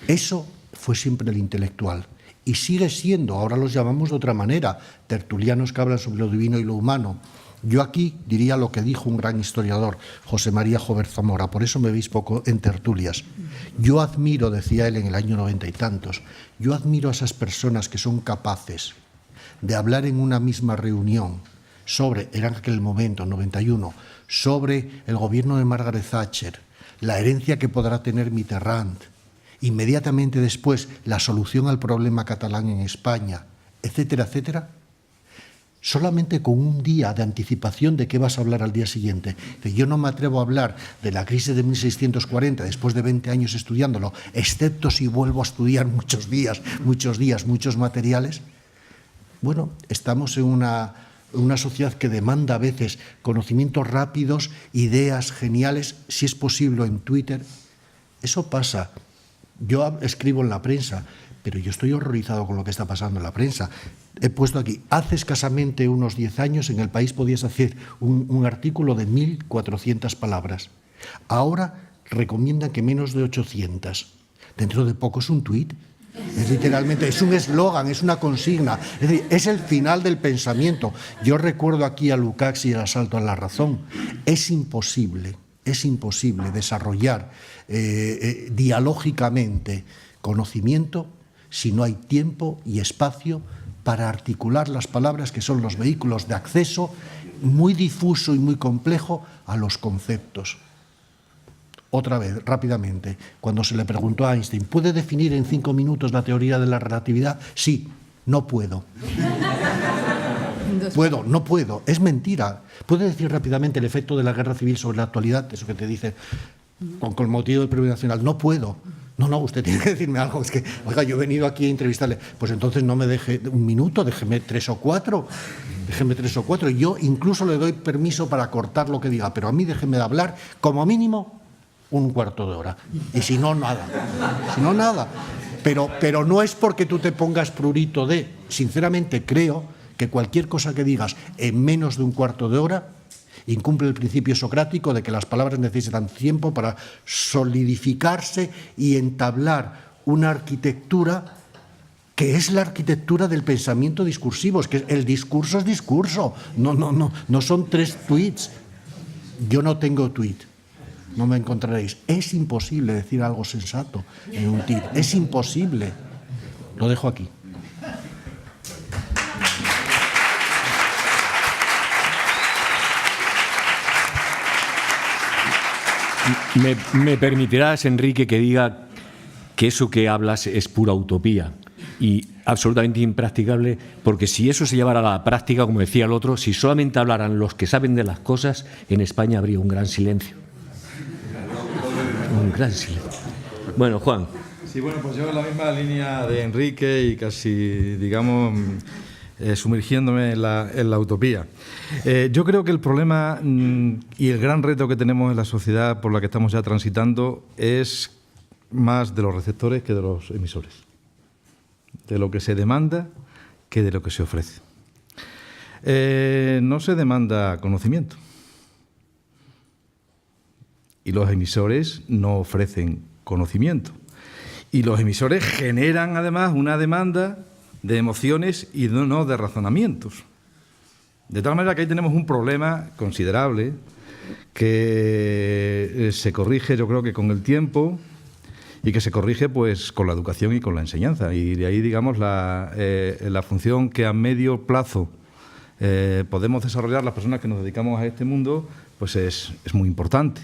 Eso fue siempre el intelectual y sigue siendo, ahora los llamamos de otra manera, tertulianos que hablan sobre lo divino y lo humano. Yo aquí diría lo que dijo un gran historiador, José María Jover Zamora, por eso me veis poco en tertulias. Yo admiro, decía él en el año 90 y tantos, yo admiro a esas personas que son capaces de hablar en una misma reunión sobre, era en aquel momento, 91, sobre el gobierno de Margaret Thatcher, la herencia que podrá tener Mitterrand, inmediatamente después la solución al problema catalán en España, etcétera, etcétera, solamente con un día de anticipación de qué vas a hablar al día siguiente. Yo no me atrevo a hablar de la crisis de 1640 después de 20 años estudiándolo, excepto si vuelvo a estudiar muchos días, muchos materiales. Bueno, estamos en una sociedad que demanda a veces conocimientos rápidos, ideas geniales, si es posible en Twitter. Eso pasa. Yo escribo en la prensa, pero yo estoy horrorizado con lo que está pasando en la prensa. He puesto aquí, hace escasamente unos 10 años en El País podías hacer un artículo de 1.400 palabras. Ahora recomiendan que menos de 800. Dentro de poco es un tuit. Es literalmente, es un eslogan, es una consigna, es decir, es el final del pensamiento. Yo recuerdo aquí a Lukács y el asalto a la razón. Es imposible desarrollar dialógicamente conocimiento si no hay tiempo y espacio para articular las palabras que son los vehículos de acceso muy difuso y muy complejo a los conceptos. Otra vez, rápidamente, cuando se le preguntó a Einstein, ¿puede definir en 5 minutos la teoría de la relatividad? Sí, no puedo. No puedo. Es mentira. ¿Puede decir rápidamente el efecto de la guerra civil sobre la actualidad? Eso que te dice con el motivo del premio nacional. No puedo. No, usted tiene que decirme algo. Es que, oiga, yo he venido aquí a entrevistarle. Pues entonces no me deje un minuto, déjeme 3 o 4. Déjeme 3 o 4. Yo incluso le doy permiso para cortar lo que diga, pero a mí déjeme de hablar como mínimo un cuarto de hora. Y si no, nada. Pero no es porque tú te pongas prurito de. Sinceramente creo que cualquier cosa que digas en menos de un cuarto de hora incumple el principio socrático de que las palabras necesitan tiempo para solidificarse y entablar una arquitectura que es la arquitectura del pensamiento discursivo. Es que el discurso es discurso, no son 3 tweets. Yo no tengo tuit, no me encontraréis. Es imposible decir algo sensato en un tuit, es imposible. Lo dejo aquí. Me permitirás, Enrique, que diga que eso que hablas es pura utopía y absolutamente impracticable, porque si eso se llevara a la práctica, como decía el otro, si solamente hablaran los que saben de las cosas, en España habría un gran silencio. Un gran silencio. Bueno, Juan. Sí, bueno, pues yo en la misma línea de Enrique y casi, digamos, sumergiéndome en la utopía. Yo creo que el problema y el gran reto que tenemos en la sociedad por la que estamos ya transitando es más de los receptores que de los emisores. De lo que se demanda que de lo que se ofrece. No se demanda conocimiento. Y los emisores no ofrecen conocimiento. Y los emisores generan además una demanda de emociones y no de razonamientos. De tal manera que ahí tenemos un problema considerable que se corrige, yo creo que con el tiempo, y que se corrige pues con la educación y con la enseñanza. Y de ahí, digamos, la función que a medio plazo podemos desarrollar las personas que nos dedicamos a este mundo, pues es muy importante.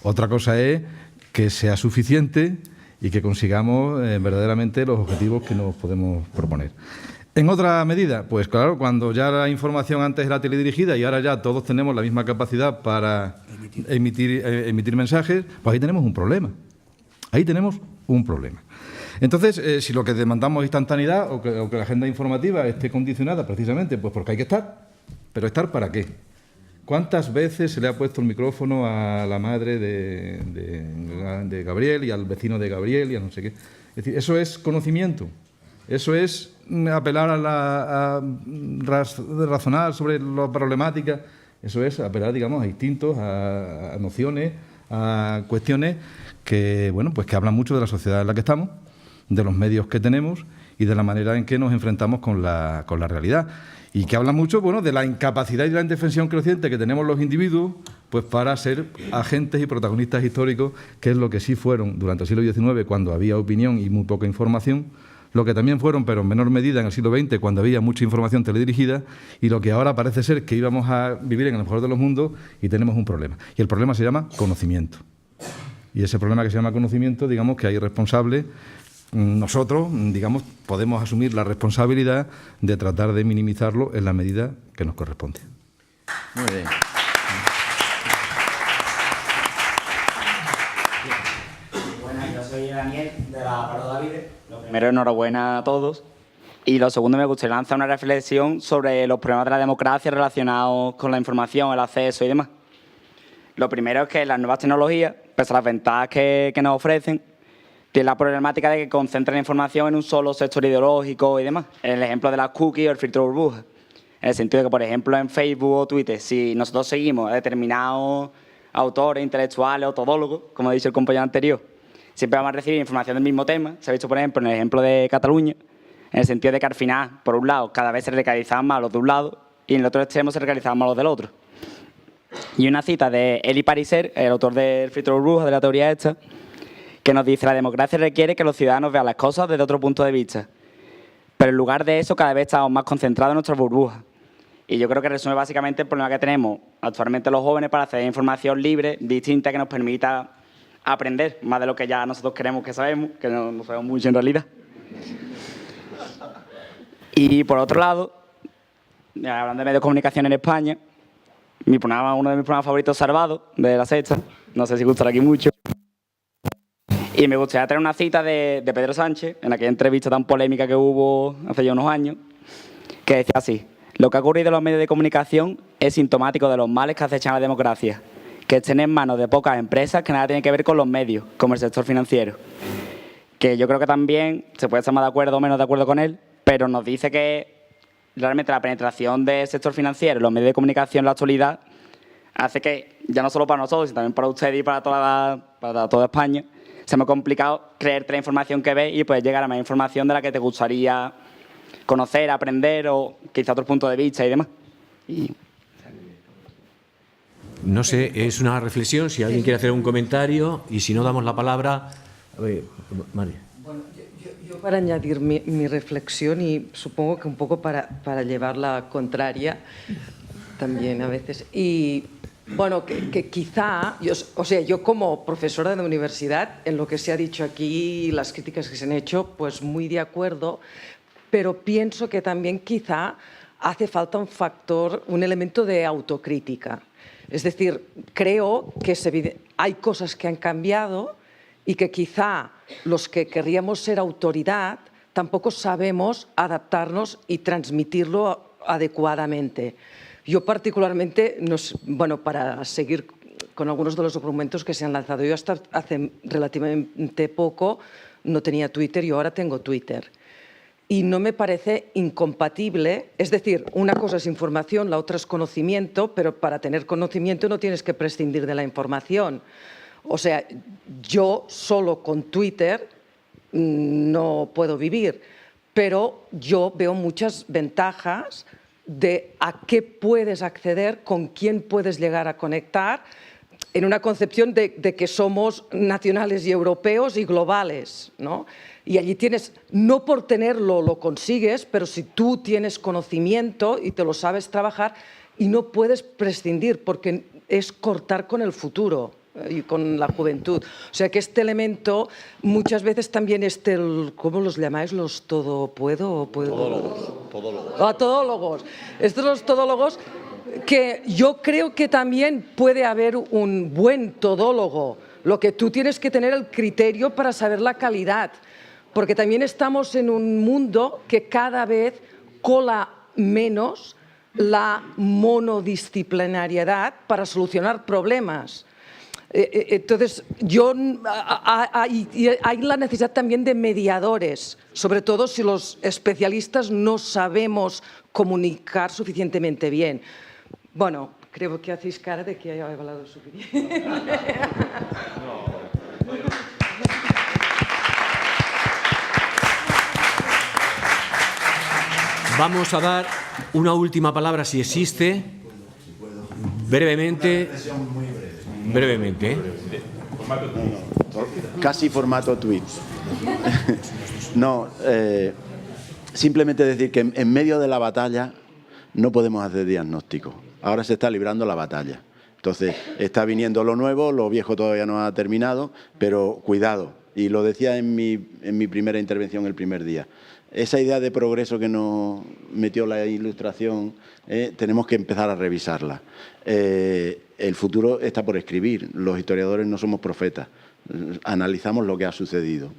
Otra cosa es que sea suficiente y que consigamos verdaderamente los objetivos que nos podemos proponer. En otra medida, pues claro, cuando ya la información antes era teledirigida y ahora ya todos tenemos la misma capacidad para emitir mensajes, pues ahí tenemos un problema. Ahí tenemos un problema. Entonces, si lo que demandamos es instantaneidad o que la agenda informativa esté condicionada precisamente, pues porque hay que estar, pero ¿estar para qué? ¿Cuántas veces se le ha puesto el micrófono a la madre de Gabriel y al vecino de Gabriel y a no sé qué? Es decir, eso es conocimiento, eso es apelar a razonar sobre la problemática, eso es apelar, digamos, a instintos, a nociones, a cuestiones que, bueno, pues que hablan mucho de la sociedad en la que estamos, de los medios que tenemos y de la manera en que nos enfrentamos con la realidad. Y que habla mucho, bueno, de la incapacidad y la indefensión creciente que tenemos los individuos pues para ser agentes y protagonistas históricos, que es lo que sí fueron durante el siglo XIX, cuando había opinión y muy poca información, lo que también fueron, pero en menor medida, en el siglo XX, cuando había mucha información teledirigida, y lo que ahora parece ser que íbamos a vivir en el mejor de los mundos y tenemos un problema. Y el problema se llama conocimiento. Y ese problema que se llama conocimiento, digamos que hay responsables. Nosotros, digamos, podemos asumir la responsabilidad de tratar de minimizarlo en la medida que nos corresponde. Muy bien. Buenas, yo soy Daniel, de la Paro Davide. Lo primero, enhorabuena a todos. Y lo segundo, me gustaría lanzar una reflexión sobre los problemas de la democracia relacionados con la información, el acceso y demás. Lo primero es que las nuevas tecnologías, pese a las ventajas que nos ofrecen, tiene la problemática de que concentran información en un solo sector ideológico y demás. En el ejemplo de las cookies o el filtro burbuja. En el sentido de que, por ejemplo, en Facebook o Twitter, si nosotros seguimos a determinados autores, intelectuales o todólogos, como ha dicho el compañero anterior, siempre vamos a recibir información del mismo tema. Se ha visto, por ejemplo, en el ejemplo de Cataluña, en el sentido de que al final, por un lado, cada vez se radicalizaban más los de un lado y en el otro extremo se radicalizaban más los del otro. Y una cita de Eli Pariser, el autor del filtro burbuja, de la teoría esta, que nos dice: la democracia requiere que los ciudadanos vean las cosas desde otro punto de vista. Pero en lugar de eso, cada vez estamos más concentrados en nuestras burbujas. Y yo creo que resume básicamente el problema que tenemos actualmente los jóvenes para acceder a información libre, distinta, que nos permita aprender más de lo que ya nosotros creemos que sabemos, que no sabemos mucho en realidad. Y por otro lado, hablando de medios de comunicación en España, uno de mis programas favoritos, Salvado, de La Sexta, no sé si gustará aquí mucho. Y me gustaría traer una cita de Pedro Sánchez, en aquella entrevista tan polémica que hubo hace ya unos años, que decía así: lo que ha ocurrido en los medios de comunicación es sintomático de los males que acechan a la democracia, que estén en manos de pocas empresas que nada tienen que ver con los medios, como el sector financiero. Que yo creo que también se puede estar más de acuerdo o menos de acuerdo con él, pero nos dice que realmente la penetración del sector financiero en los medios de comunicación en la actualidad hace que, ya no solo para nosotros, sino también para ustedes y para toda España, se me ha complicado creerte la información que ves y puedes llegar a más información de la que te gustaría conocer, aprender o quizá otro punto de vista y demás. No sé, es una reflexión, si alguien quiere hacer un comentario, y si no damos la palabra... María. Bueno, yo para añadir mi reflexión, y supongo que un poco para llevarla contraria también a veces, y bueno, que quizá, yo como profesora de universidad, en lo que se ha dicho aquí, las críticas que se han hecho, pues muy de acuerdo, pero pienso que también quizá hace falta un elemento de autocrítica. Es decir, creo que hay cosas que han cambiado y que quizá los que querríamos ser autoridad tampoco sabemos adaptarnos y transmitirlo adecuadamente. Yo particularmente, para seguir con algunos de los documentos que se han lanzado, yo hasta hace relativamente poco no tenía Twitter y ahora tengo Twitter. Y no me parece incompatible, es decir, una cosa es información, la otra es conocimiento, pero para tener conocimiento no tienes que prescindir de la información. O sea, yo solo con Twitter no puedo vivir, pero yo veo muchas ventajas de a qué puedes acceder, con quién puedes llegar a conectar, en una concepción de que somos nacionales y europeos y globales, ¿no? Y allí tienes, no por tenerlo lo consigues, pero si tú tienes conocimiento y te lo sabes trabajar, y no puedes prescindir, porque es cortar con el futuro y con la juventud. O sea que este elemento, muchas veces también ¿cómo los llamáis? ¿Los todopuedo? Todólogos. Todólogos. Estos los todólogos, que yo creo que también puede haber un buen todólogo. Lo que tú tienes que tener el criterio para saber la calidad. Porque también estamos en un mundo que cada vez cola menos la monodisciplinariedad para solucionar problemas. Entonces, hay la necesidad también de mediadores, sobre todo si los especialistas no sabemos comunicar suficientemente bien. Bueno, creo que hacéis cara de que haya hablado suficiente. Vamos a dar una última palabra, si existe, brevemente. Brevemente. Casi formato tweet. No, simplemente decir que en medio de la batalla no podemos hacer diagnóstico. Ahora se está librando la batalla. Entonces, está viniendo lo nuevo, lo viejo todavía no ha terminado, pero cuidado. Y lo decía en mi primera intervención el primer día. Esa idea de progreso que nos metió la Ilustración, tenemos que empezar a revisarla. El futuro está por escribir. Los historiadores no somos profetas. Analizamos lo que ha sucedido.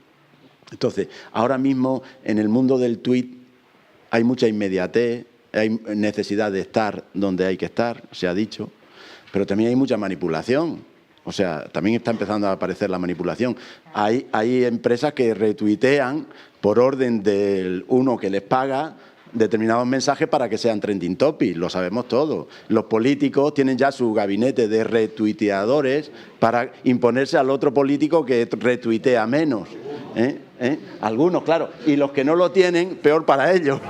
Entonces, ahora mismo en el mundo del tuit hay mucha inmediatez, hay necesidad de estar donde hay que estar, se ha dicho, pero también hay mucha manipulación. O sea, también está empezando a aparecer la manipulación. Hay empresas que retuitean por orden del uno que les paga determinados mensajes para que sean trending topics, lo sabemos todos. Los políticos tienen ya su gabinete de retuiteadores para imponerse al otro político que retuitea menos. Algunos, claro, y los que no lo tienen, peor para ellos,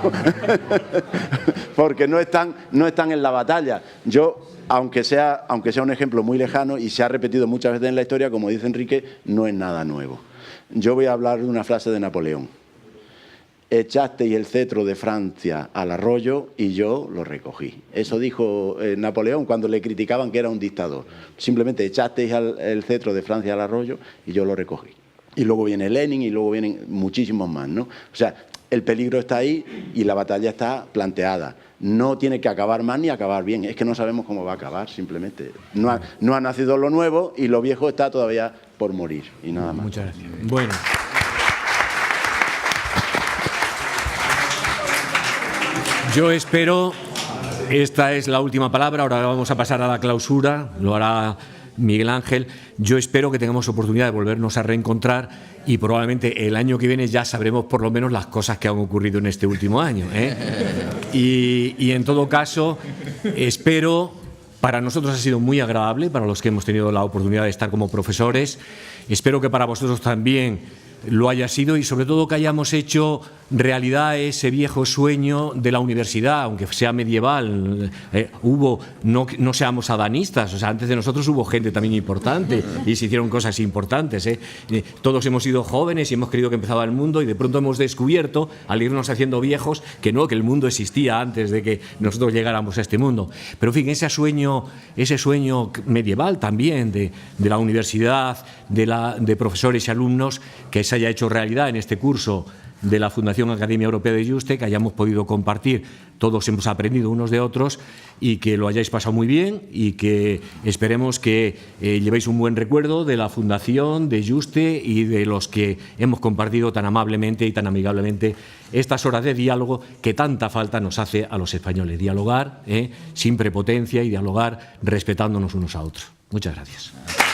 porque no están en la batalla. Aunque sea un ejemplo muy lejano y se ha repetido muchas veces en la historia, como dice Enrique, no es nada nuevo. Yo voy a hablar de una frase de Napoleón. Echasteis el cetro de Francia al arroyo y yo lo recogí. Eso dijo Napoleón cuando le criticaban que era un dictador. Simplemente echasteis el cetro de Francia al arroyo y yo lo recogí. Y luego viene Lenin y luego vienen muchísimos más, ¿no? O sea, el peligro está ahí y la batalla está planteada. No tiene que acabar mal ni acabar bien. Es que no sabemos cómo va a acabar, simplemente. No ha nacido lo nuevo y lo viejo está todavía por morir. Y nada más. Muchas gracias. Bueno. Yo espero, esta es la última palabra, ahora vamos a pasar a la clausura, lo hará Miguel Ángel. Yo espero que tengamos oportunidad de volvernos a reencontrar y probablemente el año que viene ya sabremos por lo menos las cosas que han ocurrido en este último año, Y en todo caso, espero, para nosotros ha sido muy agradable, para los que hemos tenido la oportunidad de estar como profesores, espero que para vosotros también lo haya sido y sobre todo que hayamos hecho realidad ese viejo sueño de la universidad, aunque sea medieval. No seamos adanistas, o sea, antes de nosotros hubo gente también importante y se hicieron cosas importantes. Todos hemos sido jóvenes y hemos creído que empezaba el mundo, y de pronto hemos descubierto, al irnos haciendo viejos, que no, que el mundo existía antes de que nosotros llegáramos a este mundo. Pero en fin, ese sueño medieval también de la universidad, de profesores y alumnos, que se haya hecho realidad en este curso de la Fundación Academia Europea de Juste, que hayamos podido compartir, todos hemos aprendido unos de otros, y que lo hayáis pasado muy bien, y que esperemos que llevéis un buen recuerdo de la Fundación, de Juste y de los que hemos compartido tan amablemente y tan amigablemente estas horas de diálogo que tanta falta nos hace a los españoles. Dialogar sin prepotencia y dialogar respetándonos unos a otros. Muchas gracias.